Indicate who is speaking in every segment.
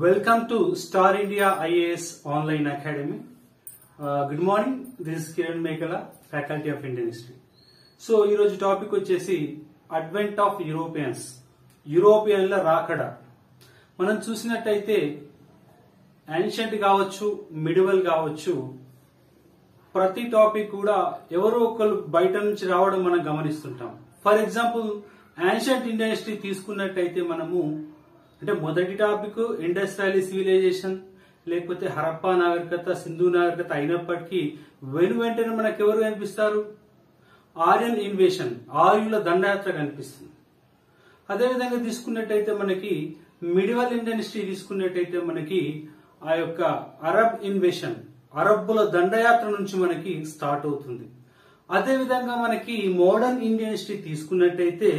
Speaker 1: Welcome to Star India IAS Online Academy. Good morning. This is Kiran Mekala, Faculty of Indian History. So, ఈ రోజు topic వచ్చేసి advent of Europeans. యూరోపియన్ల రాకడ. మనం చూసినట్టయితే ancient కావచ్చు, medieval కావచ్చు, ప్రతి టాపిక్ కూడా ఎవరో ఒకరు బయట నుంచి రావడం మనం గమనిస్తుంటాం. For example ancient Indian history తీసుకున్నట్టయితే మనము అంటే మొదటి టాపిక్ ఇండస్ వ్యాలీ సివిలైజేషన్ లేకపోతే హరప్పా నాగరికత, సింధు నాగరికత అయినప్పటికీ వెంటనే మనకు ఎవరు కనిపిస్తారు? ఆర్యన్ ఇన్వేషన్, ఆర్యుల దండయాత్ర కనిపిస్తుంది. అదేవిధంగా తీసుకున్నట్టయితే మనకి మిడివల్ ఇండియన్ హిస్టరీ తీసుకున్నట్టయితే మనకి ఆ యొక్క అరబ్ ఇన్వేషన్, అరబ్బుల దండయాత్ర నుంచి మనకి స్టార్ట్ అవుతుంది. అదేవిధంగా మనకి మోడర్న్ ఇండియన్ హిస్టరీ తీసుకున్నట్టయితే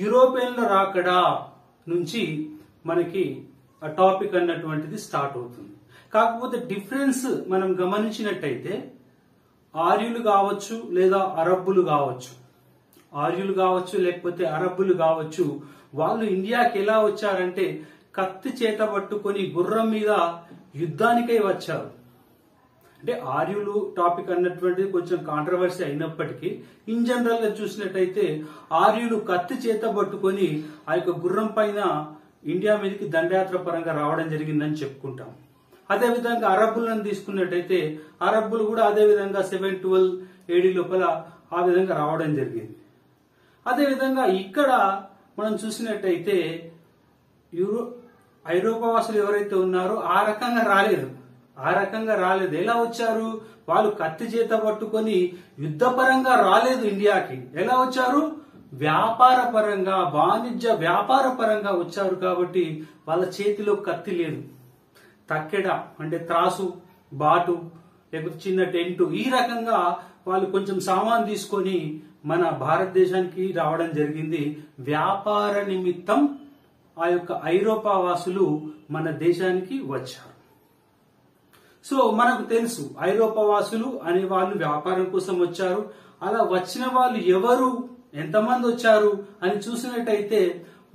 Speaker 1: యూరోపియన్ల రాకడా నుంచి మనకి ఆ టాపిక్ అన్నటువంటిది స్టార్ట్ అవుతుంది. కాకపోతే డిఫరెన్స్ మనం గమనించినట్టయితే ఆర్యులు కావచ్చు లేదా అరబ్బులు కావచ్చు, ఆర్యులు కావచ్చు లేకపోతే అరబ్బులు కావచ్చు, వాళ్ళు ఇండియాకి ఎలా వచ్చారంటే కత్తి చేత పట్టుకొని గుర్రం మీద యుద్ధానికై వచ్చారు. అంటే ఆర్యులు టాపిక్ అన్నటువంటిది కొంచెం కాంట్రవర్సీ అయినప్పటికీ ఇన్ జనరల్ గా చూసినట్టయితే ఆర్యులు కత్తి చేత పట్టుకొని ఆ యొక్క గుర్రం పైన ఇండియా మీదకి దండయాత్ర పరంగా రావడం జరిగిందని చెప్పుకుంటాం. అదేవిధంగా అరబ్బులను తీసుకున్నట్టయితే అరబ్బులు కూడా అదేవిధంగా 712 AD లోపల ఆ విధంగా రావడం జరిగింది. అదేవిధంగా ఇక్కడ మనం చూసినట్టయితే ఐరోపా వాసులు ఎవరైతే ఉన్నారో ఆ రకంగా రాలేదు. ఎలా వచ్చారు? వాళ్ళు కత్తి చేత పట్టుకొని యుద్ధపరంగా రాలేదు ఇండియాకి. ఎలా వచ్చారు? వ్యాపార పరంగా, వాణిజ్య వ్యాపార పరంగా వచ్చారు. కాబట్టి వాళ్ళ చేతిలో కత్తి లేదు. తక్కెడ అంటే త్రాసు, బాటు లేకపోతే చిన్న టెంటు, ఈ రకంగా వాళ్ళు కొంచెం సామాన్ తీసుకొని మన భారతదేశానికి రావడం జరిగింది. వ్యాపార నిమిత్తం ఆ యొక్క ఐరోపా వాసులు మన దేశానికి వచ్చారు. సో మనకు తెలుసు ఐరోపా వాసులు అనే వాళ్ళు వ్యాపారం కోసం వచ్చారు. అలా వచ్చిన వాళ్ళు ఎవరు, ఎంతమంది వచ్చారు అని చూసినట్టయితే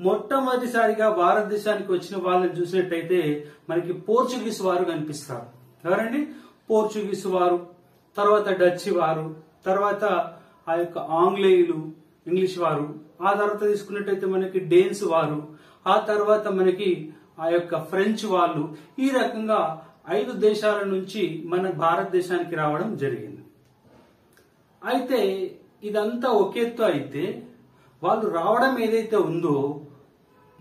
Speaker 1: మొట్టమొదటిసారిగా భారతదేశానికి వచ్చిన వాళ్ళని చూసినట్టయితే మనకి పోర్చుగీస్ వారు కనిపిస్తారు. ఎవరండి? పోర్చుగీస్ వారు, తర్వాత డచ్ వారు, తర్వాత ఆ యొక్క ఆంగ్లేయులు, ఇంగ్లీష్ వారు, ఆ తర్వాత తీసుకున్నట్టయితే మనకి డేన్స్ వారు, ఆ తర్వాత మనకి ఆ యొక్క ఫ్రెంచ్ వాళ్ళు, ఈ రకంగా 5 దేశాల నుంచి మన భారతదేశానికి రావడం జరిగింది. అయితే ఇదంతా ఒకెత్తు అయితే వాళ్ళు రావడం ఏదైతే ఉందో,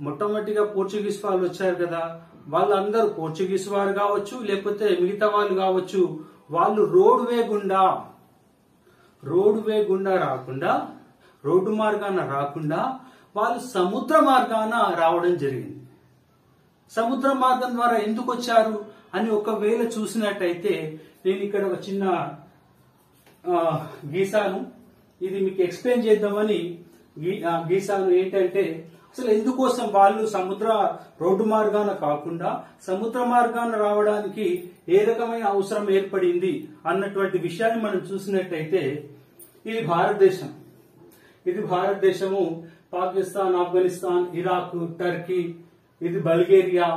Speaker 1: మొట్టమొదటిగా పోర్చుగీస్ వాళ్ళు వచ్చారు కదా, వాళ్ళందరూ పోర్చుగీస్ వారు కావచ్చు లేకపోతే మిగతా వాళ్ళు కావచ్చు, వాళ్ళు రోడ్ వే గుండా రాకుండా, రోడ్డు మార్గాన రాకుండా వాళ్ళు సముద్ర మార్గాన రావడం జరిగింది. సముద్ర మార్గం ద్వారా ఎందుకు వచ్చారు అని ఒకవేళ చూసినట్టయితే నేను ఇక్కడ ఒక చిన్న గీసాను. ఇది మీకు ఎక్స్ప్లెయిన్ చేద్దామని గీసాను. ఏంటంటే అసలు ఎందుకోసం వాళ్ళు రోడ్డు మార్గాన కాకుండా సముద్ర మార్గాన రావడానికి ఏ రకమైన అవసరం ఏర్పడింది అన్నటువంటి విషయాన్ని మనం చూసినట్టయితే ఇది భారతదేశము పాకిస్తాన్, ఆఫ్ఘనిస్తాన్, ఇరాక్, టర్కీ, ఇది బల్గేరియా,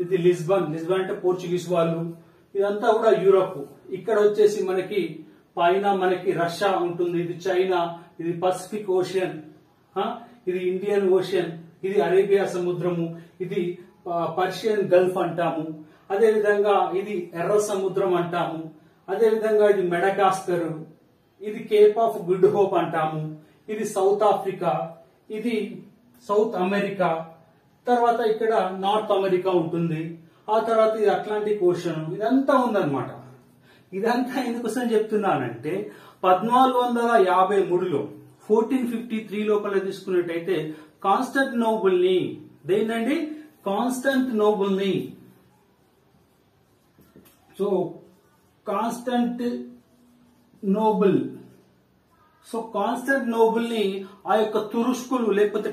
Speaker 1: ఇది లిస్బన్ అంటే పోర్చుగీస్ వాళ్ళు, ఇదంతా కూడా యూరప్. ఇక్కడ వచ్చేసి మనకి పైన మనకి రష్యా ఉంటుంది, ఇది చైనా, ఇది పసిఫిక్ ఓషియన్, ఇది ఇండియన్ ఓషియన్, ఇది అరేబియా సముద్రము, ఇది పర్షియన్ గల్ఫ్ అంటాము, అదేవిధంగా ఇది ఎర్ర సముద్రం అంటాము, అదేవిధంగా ఇది మెడగాస్కర్, ఇది కేప్ ఆఫ్ గుడ్ హోప్ అంటాము, ఇది సౌత్ ఆఫ్రికా, ఇది సౌత్ అమెరికా, తర్వాత ఇక్కడ నార్త్ అమెరికా ఉంటుంది, ఆ తర్వాత ఇది అట్లాంటిక్ ఓషన్, ఇదంతా ఉందన్నమాట. ఇదంతా ఎందుకోసం చెప్తున్నానంటే 1453లో 1453 లోపల తీసుకున్నట్టయితే కాన్స్టాంటినోపుల్ ని, దేనండి? కాన్స్టాంటినోపుల్ ని, సో కాన్స్టాంటినోపుల్ ని ఆ యొక్క తురుష్కులు లేకపోతే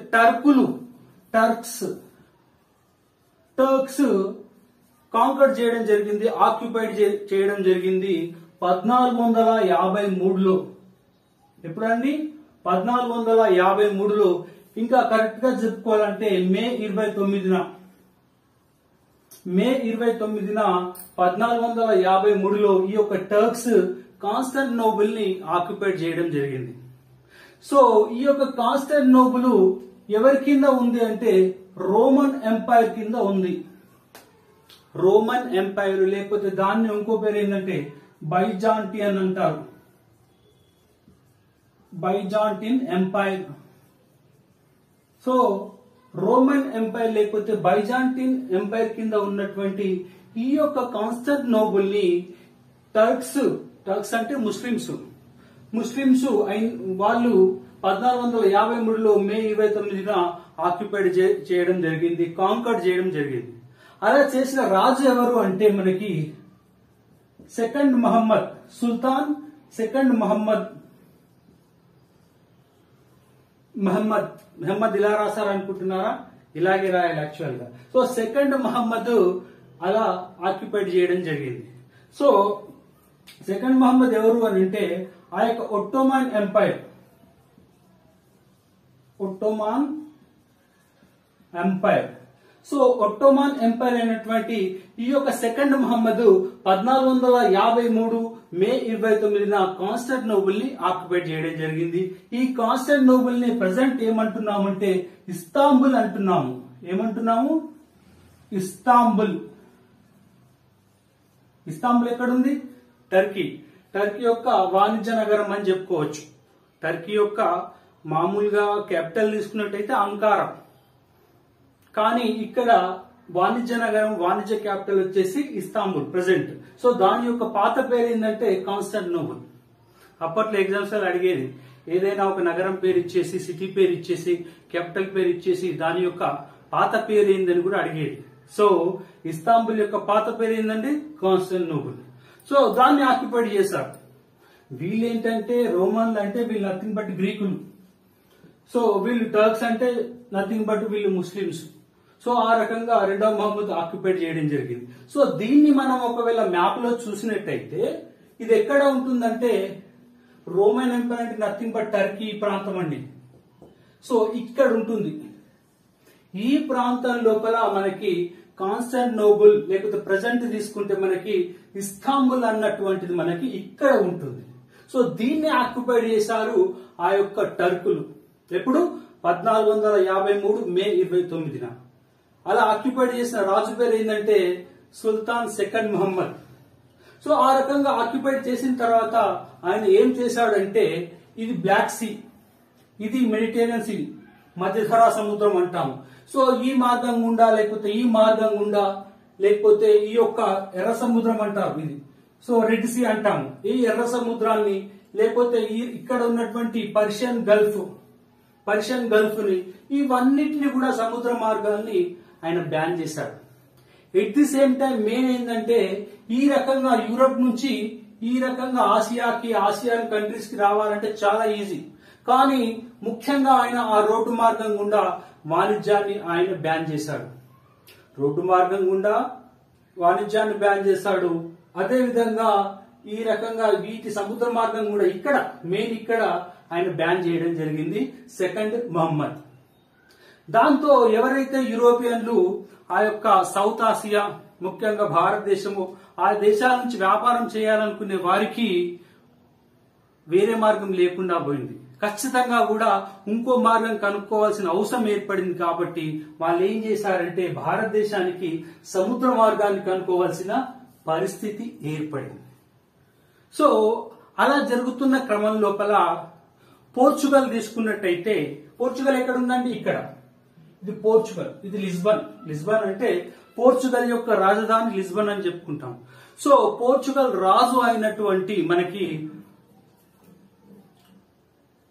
Speaker 1: టర్క్స్ కాంకర్ చేయడం జరిగింది, ఆక్యుపైడ్ చేయడం జరిగింది 1453లో. ఎప్పుడండి? 1453లో. ఇంకా కరెక్ట్ గా చెప్పుకోవాలంటే మే 29న మే 29న 1453లో ఈ యొక్క టర్క్స్ కాన్స్టాంటినోపుల్ ని ఆక్యుపై చేయడం జరిగింది. సో ఈ యొక్క కాన్స్టాంటినోపుల్ ఎవరి కింద ఉంది అంటే రోమన్ ఎంపైర్ కింద ఉంది. రోమన్ ఎంపైర్ లేకపోతే దాన్ని ఇంకో పేరు ఏంటంటే బైజాంటియన్ అంటారు. Byzantine empire. So Roman empire లేకపోతే బైజాంటిన్ ఎంపైర్ కింద ఉన్నటువంటి ఈ యొక్క కాన్స్టాంటినోపుల్ ని టర్క్స్ అంటే ముస్లింస్ వాళ్ళు 1453లో మే 29న ఆక్యుపైడ్ చేయడం జరిగింది, కాంకర్ చేయడం జరిగింది. అలా చేసిన రాజు ఎవరు అంటే మనకి సెకండ్ మహమ్మద్, సుల్తాన్ సెకండ్ మహమ్మద్ ఇలా రాశారు అనుకుంటున్నారా? ఇలాగే రాయాలి యాక్చువల్ గా. సో సెకండ్ మహమ్మద్ అలా ఆక్యుపైడ్ చేయడం జరిగింది. సో సెకండ్ మహమ్మద్ ఎవరు అని అంటే ఆ యొక్క Ottoman empire. So Ottoman empire అయినటువంటి ఈ యొక్క సెకండ్ మహమ్మద్ 1453 మే 29న కాన్స్టాంటినోపుల్ ని ఆక్యుపై చేయడం జరిగింది. ఈ కాన్స్టాంటినోపుల్ ని ప్రెసెంట్ ఏమంటున్నామంటే ఇస్తాంబుల్ అంటున్నాము. ఏమంటున్నాము? ఇస్తాంబుల్ ఎక్కడుంది? టర్కీ యొక్క వాణిజ్య నగరం అని చెప్పుకోవచ్చు. టర్కీ యొక్క మామూలుగా క్యాపిటల్ తీసుకున్నట్టయితే అంకారా, కానీ ఇక్కడ వాణిజ్య నగరం, వాణిజ్య క్యాపిటల్ వచ్చేసి ఇస్తాంబుల్ ప్రెసెంట్. సో దాని యొక్క పాత పేరు ఏంటంటే కాన్స్టాంటినోపుల్. అప్పట్లో ఎగ్జామ్స్ అడిగేది ఏదైనా ఒక నగరం పేరు ఇచ్చేసి, సిటీ పేరు ఇచ్చేసి, క్యాపిటల్ పేరు ఇచ్చేసి దాని యొక్క పాత పేరు ఏందని కూడా అడిగేది. సో ఇస్తాంబుల్ యొక్క పాత పేరు ఏంటంటే కాన్స్టాంటినోపుల్. సో దాన్ని ఆక్యుపైడ్ చేశారు. వీళ్ళు ఏంటంటే రోమన్లు అంటే వీళ్ళు నథింగ్ బట్ గ్రీకులు. సో వీళ్ళు టర్క్స్ అంటే నథింగ్ బట్ వీళ్ళు ముస్లిమ్స్. సో ఆ రకంగా రెండవ మహమ్మద్ ఆక్యుపైడ్ చేయడం జరిగింది. సో దీన్ని మనం ఒకవేళ మ్యాప్ లో చూసినట్టయితే ఇది ఎక్కడ ఉంటుందంటే రోమన్ ఎంపైర్ అంటే నథింగ్ బట్ టర్కీ ప్రాంతం అండి. సో ఇక్కడ ఉంటుంది. ఈ ప్రాంతం లోపల మనకి కాన్స్టాంటినోపుల్ లేకపోతే ప్రజెంట్ తీసుకుంటే మనకి ఇస్తాంబుల్ అన్నటువంటిది మనకి ఇక్కడ ఉంటుంది. సో దీన్ని ఆక్యుపైడ్ చేశారు ఆ యొక్క టర్కులు. ఎప్పుడు? 1453 మే 29న. అలా ఆక్యుపైడ్ చేసిన రాజు పేరు ఏంటంటే సుల్తాన్ సెకండ్ మహమ్మద్. సో ఆ రకంగా ఆక్యుపైడ్ చేసిన తర్వాత ఆయన ఏం చేశాడంటే ఇది బ్లాక్ సీ, ఇది మెడిటేరియన్ సీ, మధ్యధరా సముద్రం అంటాము. సో ఈ మార్గం గుండా లేకపోతే ఈ మార్గం గుండా లేకపోతే ఈ యొక్క ఎర్ర సముద్రం అంటారు ఇది. సో రెడ్ సీ అంటాము. ఈ ఎర్ర సముద్రాన్ని లేకపోతే ఇక్కడ ఉన్నటువంటి పర్షియన్ గల్ఫ్ ని ఇవన్నిటిని కూడా సముద్ర మార్గాల్ని ఆయన బ్యాన్ చేశాడు. At the same time main ఏంటంటే ఈ రకంగా యూరప్ నుంచి ఈ రకంగా ఆసియాన్ కంట్రీస్ కి రావాలంటే చాలా ఈజీ. కానీ ముఖ్యంగా ఆయన ఆ రోడ్డు మార్గం గుండా వాణిజ్యాన్ని ఆయన బ్యాన్ చేశాడు. రోడ్డు మార్గం గుండా వాణిజ్యాన్ని బ్యాన్ చేశాడు. అదే విధంగా ఈ రకంగా వీటి సముద్ర మార్గం కూడా ఇక్కడ ఆయన బ్యాన్ చేయడం జరిగింది సెకండ్ మహమ్మద్. దాంతో ఎవరైతే యూరోపియన్లు ఆ యొక్క సౌత్ ఆసియా ముఖ్యంగా భారతదేశము ఆ దేశాల నుంచి వ్యాపారం చేయాలనుకునే వారికి వేరే మార్గం లేకుండా పోయింది. ఖచ్చితంగా కూడా ఇంకో మార్గం కనుక్కోవాల్సిన అవసరం ఏర్పడింది. కాబట్టి వాళ్ళు ఏం చేశారంటే భారతదేశానికి సముద్ర మార్గాన్ని కనుక్కోవాల్సిన పరిస్థితి ఏర్పడింది. సో అలా జరుగుతున్న క్రమం లోపల పోర్చుగల్ తీసుకున్నట్టయితే పోర్చుగల్ ఎక్కడ ఉందండి? ఇక్కడ. ఇది పోర్చుగల్, ఇది లిస్బన్ అంటే పోర్చుగల్ యొక్క రాజధాని లిస్బన్ అని చెప్పుకుంటాం. సో పోర్చుగల్ రాజు అయినటువంటి మనకి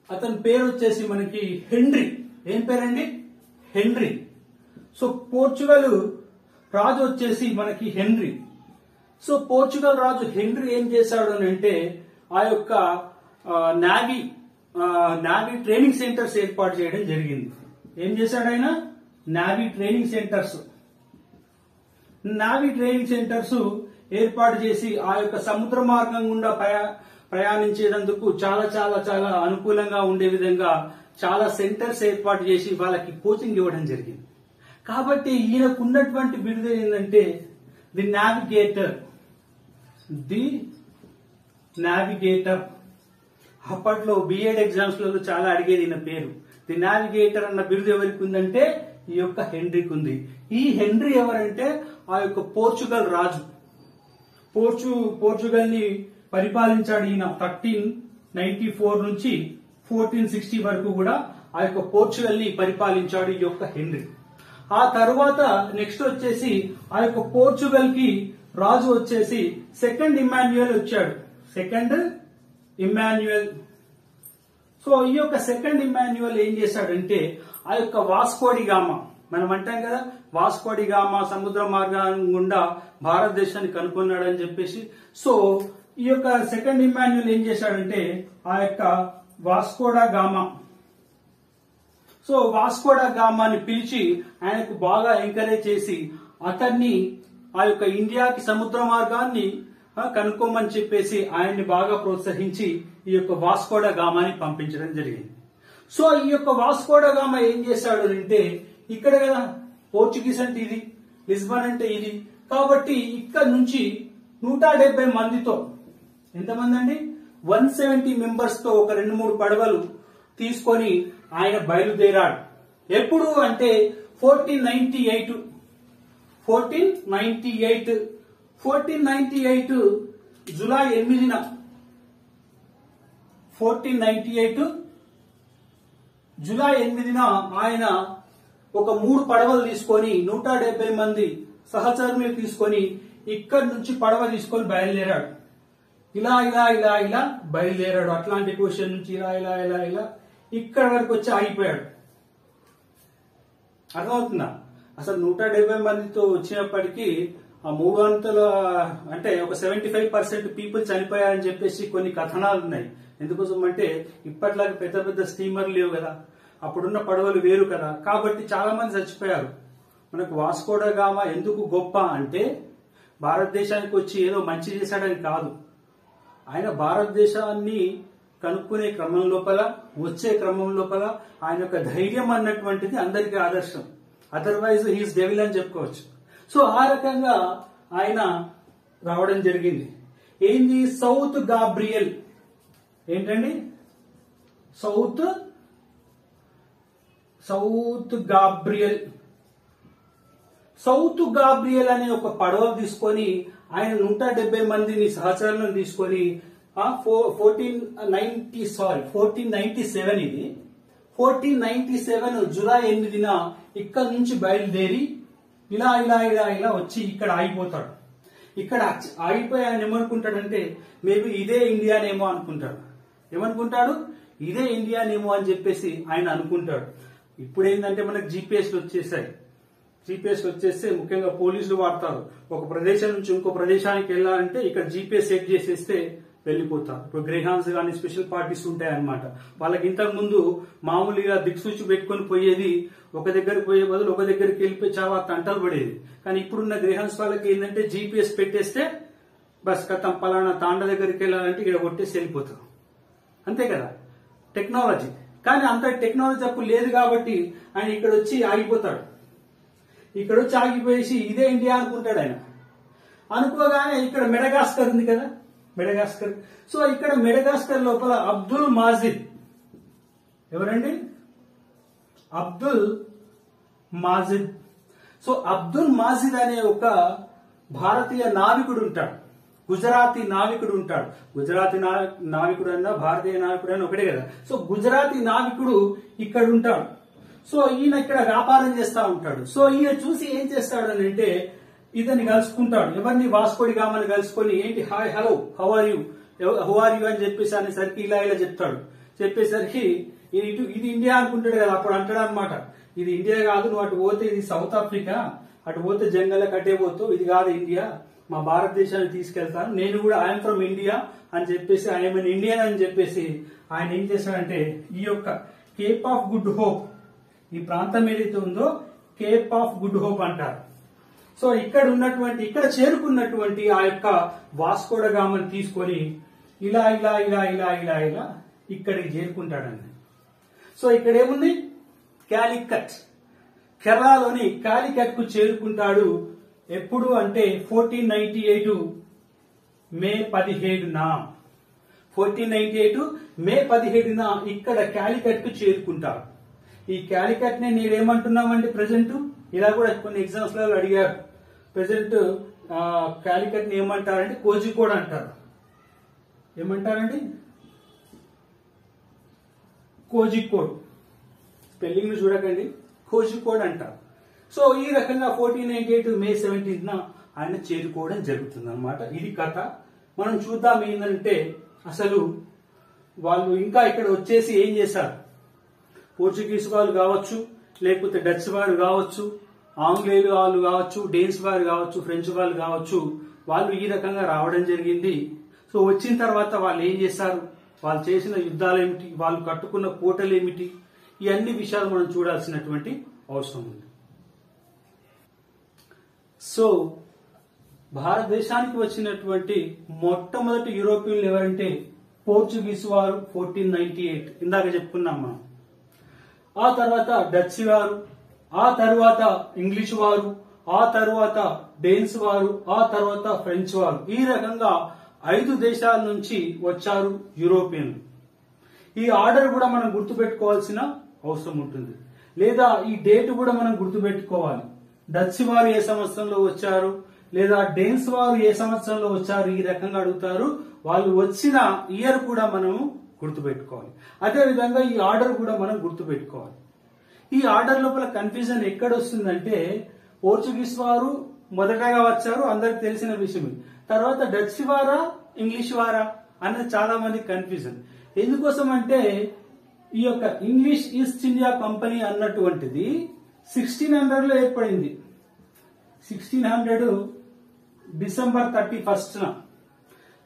Speaker 1: అతని పేరు వచ్చేసి మనకి హెన్రీ. ఏం పేరండి? హెన్రీ. సో పోర్చుగల్ రాజు వచ్చేసి మనకి హెన్రీ. సో పోర్చుగల్ రాజు హెన్రీ ఏం చేశాడు అని అంటే ఆ యొక్క నావీ ట్రైనింగ్ సెంటర్స్ ఏర్పాటు చేయడం జరిగింది. ఏం చేశాడు ఆయన? నావీ ట్రైనింగ్ సెంటర్స్ ఏర్పాటు చేసి ఆ యొక్క సముద్ర మార్గం గుండా ప్రయాణించేందుకు చాలా చాలా చాలా అనుకూలంగా ఉండే విధంగా చాలా సెంటర్స్ ఏర్పాటు చేసి వాళ్ళకి కోచింగ్ ఇవ్వడం జరిగింది. కాబట్టి ఈయనకు ఉన్నటువంటి బిరుదు ఏంటంటే ది నావిగేటర్. The navigator. అప్పట్లో బిఎడ్ ఎగ్జామ్స్ లో చాలా అడిగేది ఈయన పేరు. ది నావిగేటర్ అన్న బిరుదు ఎవరికి ఉందంటే ఈ యొక్క హెన్రీకి ఉంది. ఈ హెన్రీ ఎవరంటే ఆ యొక్క పోర్చుగల్ రాజు. పోర్చుగల్ ని పరిపాలించాడు ఈయన 1394 నుంచి 1460 వరకు కూడా ఆ యొక్క పోర్చుగల్ ని పరిపాలించాడు ఈ యొక్క హెన్రీ. ఆ తర్వాత నెక్స్ట్ వచ్చేసి ఆ యొక్క పోర్చుగల్ కి రాజు వచ్చేసి సెకండ్ ఇమాన్యుయల్ వచ్చాడు. సెకండ్ ఇమాన్యుయల్. సో ఈ యొక్క సెకండ్ ఇమాన్యుయల్ ఏం చేశాడంటే ఆ యొక్క వాస్కోడి గామా, మనం అంటాం కదా వాస్కోడి గామా సముద్ర మార్గం గుండా భారతదేశాన్ని కనుక్కున్నాడని చెప్పేసి. సో ఈ యొక్క సెకండ్ ఇమాన్యుయల్ ఏం చేశాడంటే ఆ యొక్క వాస్కోడా గామా, సో వాస్కోడా గామాని పిలిచి ఆయనకు బాగా ఎంకరేజ్ చేసి అతన్ని ఆ యొక్క ఇండియాకి సముద్ర మార్గాన్ని కనుక్కోమని చెప్పేసి ఆయన్ని బాగా ప్రోత్సహించి ఈ యొక్క వాస్కోడా గామాని పంపించడం జరిగింది. సో ఈ యొక్క వాస్కోడా గామా ఏం చేశాడు అంటే ఇక్కడ కదా పోర్చుగీస్ అంటే ఇది, లిస్బన్ అంటే ఇది, కాబట్టి ఇక్కడ నుంచి 170 మందితో, ఎంతమంది అండి 170 మెంబర్స్ తో ఒక 2-3 పడవలు తీసుకొని ఆయన బయలుదేరాడు. ఎప్పుడు అంటే 1498 జూలై 8న 1498 జూలై 8న ఆయన ఒక 3 పడవలు తీసుకొని 170 మంది సహచరులు తీసుకొని ఇక్కడి నుంచి పడవ తీసుకొని బయలుదేరాడు. ఇలా ఇలా ఇలా ఇలా బయలుదేరాడు. అట్లాంటిక్ ఓషన్ నుంచి ఇలా ఇలా ఇలా ఇలా ఇక్కడ వరకు వచ్చి ఆగిపోయాడు. అర్థమవుతుందా? అసలు 170 మందితో వచ్చినప్పటికీ ఆ 300 అంటే ఒక 75% పీపుల్ చనిపోయారని చెప్పేసి కొన్ని కథనాలు ఉన్నాయి. ఎందుకోసం అంటే ఇప్పట్లాగా పెద్ద పెద్ద స్టీమర్లు లేవు కదా, అప్పుడున్న పడవలు వేరు కదా, కాబట్టి చాలా మంది చచ్చిపోయారు. మనకు వాస్కోడా గామా ఎందుకు గొప్ప అంటే భారతదేశానికి వచ్చి ఏదో మంచి చేశాడని కాదు, ఆయన భారతదేశాన్ని కనుక్కునే క్రమం లోపల వచ్చే క్రమం లోపల ఆయన యొక్క ధైర్యం అన్నటువంటిది అందరికీ ఆదర్శం. అదర్వైజ్ హీస్ డెవిల్ అని చెప్పుకోవచ్చు. సో ఆ రకంగా ఆయన రావడం జరిగింది. ఏంది సౌత్ గాబ్రియల్, ఏంటండి సౌత్ గాబ్రియల్. సౌత్ గాబ్రియల్ అనే ఒక పడవ తీసుకొని ఆయన 170 మందిని సహచరులను తీసుకొని 1497 ఇది 1497 జూలై 8న ఇక్కడ నుంచి బయలుదేరి ఇలా ఇలా ఇలా ఇలా వచ్చి ఇక్కడ ఆగిపోతాడు. ఇక్కడ ఆగిపోయి ఆయన ఏమనుకుంటాడంటే మేబీ ఇదే ఇండియానేమో అనుకుంటాడు. ఏమనుకుంటాడు? ఇదే ఇండియానేమో అని చెప్పేసి ఆయన అనుకుంటాడు. ఇప్పుడు ఏంటంటే మనకు జీపీఎస్ వచ్చేసాయి. జీపీఎస్ వచ్చేస్తే ముఖ్యంగా పోలీసులు వాడతారు. ఒక ప్రదేశం నుంచి ఇంకో ప్రదేశానికి వెళ్ళాలంటే ఇక్కడ జీపీఎస్ సెట్ చేసేస్తే వెళ్లిపోతారు. ఇప్పుడు గ్రేహాన్స్ కానీ స్పెషల్ పార్టీస్ ఉంటాయన్నమాట. వాళ్ళకి ఇంతకు ముందు మామూలుగా దిక్సూచి పెట్టుకుని పోయేది, ఒక దగ్గరికి పోయే బదులు ఒక దగ్గరికి వెళ్ళిపోయి చాలా తంటలు పడేది. కానీ ఇప్పుడున్న గ్రేహాన్స్ వాళ్ళకి ఏంటంటే జీపీఎస్ పెట్టేస్తే బస్ కథం పలానా తాండ దగ్గరికి వెళ్ళాలంటే ఇక్కడ కొట్టేసి వెళ్ళిపోతారు. అంతే కదా టెక్నాలజీ. కానీ అంత టెక్నాలజీ అప్పుడు లేదు కాబట్టి ఆయన ఇక్కడ వచ్చి ఆగిపోతాడు. ఇక్కడ వచ్చి ఆగిపోయేసి ఇదే ఇండియా అనుకుంటాడు ఆయన. అనుకోగానే ఇక్కడ మెడగాస్కర్ ఉంది కదా, మెడగాస్కర్. సో ఇక్కడ మెడగాస్కర్ లోపల అబ్దుల్ మాజిద్, ఎవరండి? అబ్దుల్ మాజిద్. సో అబ్దుల్ మాజిద్ అనే ఒక భారతీయ నావికుడు ఉంటాడు, గుజరాతీ నావికుడు ఉంటాడు. గుజరాతీ నావికుడు అన్నా భారతీయ నావికుడు అన్నా ఒకటే కదా. సో గుజరాతీ నావికుడు ఇక్కడ ఉంటాడు. సో ఈయన ఇక్కడ వ్యాపారం చేస్తా ఉంటాడు. సో ఈయన చూసి ఏం చేస్తాడు అని అంటే ఇతన్ని కలుసుకుంటాడు. ఎవరిని? వాస్కోడి గామాని కలుసుకొని ఏంటి hi hello how are you అని చెప్పేసి అనేసరికి ఇలా ఇలా చెప్తాడు. చెప్పేసరికి ఇది ఇండియా అనుకుంటాడు కదా. అప్పుడు అంటాడు అనమాట, ఇది ఇండియా కాదు, నువ్వు అటు పోతే ఇది సౌత్ ఆఫ్రికా, అటు పోతే జంగల్ కట్టే పోతావు, ఇది కాదు ఇండియా, మా భారతదేశాన్ని తీసుకెళ్తాను, నేను కూడా ఐఎమ్ ఫ్రమ్ ఇండియా అని చెప్పేసి ఐఎమ్ ఎన్ ఇండియన్ అని చెప్పేసి ఆయన ఏం చేశాడంటే ఈ యొక్క కేప్ ఆఫ్ గుడ్ హోప్, ఈ ప్రాంతం ఏదైతే ఉందో కేప్ ఆఫ్ గుడ్ హోప్ అంటారు. సో ఇక్కడ చేరుకున్నటువంటి ఆ యొక్క వాస్కోడా గామాని తీసుకొని ఇలా ఇలా ఇలా ఇలా ఇలా ఇలా ఇక్కడికి చేరుకుంటాడండి. సో ఇక్కడ ఏముంది? క్యాలికట్. కేరళలోని కాలికట్ కు చేరుకుంటాడు. ఎప్పుడు అంటే 1498 మే 17న 1498 మే 17న ఇక్కడ కాలికట్ కు చేరుకుంటారు. ఈ కాలికట్ నే నేనేమంటున్నామండి ప్రెసెంట్, ఇలా కూడా కొన్ని ఎగ్జామ్స్ లో అడిగారు. ప్రెసెంట్ కాలికట్ ని ఏమంటారంటే కోజికోడ్ అంటారు. ఏమంటారండి? కోజికోడ్. స్పెల్లింగ్ ను చూడకండి, కోజికోడ్ అంటారు. సో ఈ రకంగా 1498 మే 17న ఆయన చేరుకోవడం జరుగుతుంది అన్నమాట. ఇది కథ. మనం చూద్దాం ఏంటంటే అసలు వాళ్ళు ఇంకా ఇక్కడ వచ్చేసి ఏం చేశారు. పోర్చుగీస్ వాళ్ళు కావచ్చు, లేకపోతే డచ్ వారు కావచ్చు, ఆంగ్లేయులు వాళ్ళు కావచ్చు, డేన్స్ వారు కావచ్చు, ఫ్రెంచ్ వాళ్ళు కావచ్చు, వాళ్ళు ఈ రకంగా రావడం జరిగింది. సో వచ్చిన తర్వాత వాళ్ళు ఏం చేశారు, వాళ్ళు చేసిన యుద్ధాలు ఏమిటి, వాళ్ళు కట్టుకున్న కోటలు ఏమిటి, ఈ అన్ని విషయాలు మనం చూడాల్సినటువంటి అవసరం ఉంది. సో భారతదేశానికి వచ్చినటువంటి మొట్టమొదటి యూరోపియన్లు ఎవరంటే పోర్చుగీస్ వారు 1498 ఇందాక చెప్పుకున్నాం మనం. ఆ తర్వాత డచ్ వారు, ఆ తర్వాత ఇంగ్లీష్ వారు, ఆ తర్వాత డేన్స్ వారు, ఆ తర్వాత ఫ్రెంచ్ వారు. ఈ రకంగా 5 దేశాల నుంచి వచ్చారు యూరోపియన్లు. ఈ ఆర్డర్ కూడా మనం గుర్తుపెట్టుకోవాల్సిన అవసరం ఉంటుంది, లేదా ఈ డేట్ కూడా మనం గుర్తుపెట్టుకోవాలి. డచ్ వారు ఏ సంవత్సరంలో వచ్చారు, లేదా డేన్స్ వారు ఏ సంవత్సరంలో వచ్చారు, ఈ రకంగా అడుగుతారు. వాళ్ళు వచ్చిన ఇయర్ కూడా మనము గుర్తుపెట్టుకోవాలి. అదే విధంగా ఈ ఆర్డర్ కూడా మనం గుర్తుపెట్టుకోవాలి. ఈ ఆర్డర్ లోపల కన్ఫ్యూజన్ ఎక్కడ వస్తుందంటే పోర్చుగీస్ వారు మొదటగా వచ్చారు, అందరికి తెలిసిన విషయం. తర్వాత డచ్ వారా ఇంగ్లీష్ వారా అనేది చాలా మంది కన్ఫ్యూజన్. ఎందుకోసం అంటే ఈ యొక్క ఇంగ్లీష్ ఈస్ట్ ఇండియా కంపెనీ అన్నటువంటిది 1600 లో ఏర్పడింది. 1600 డిసెంబర్ 31న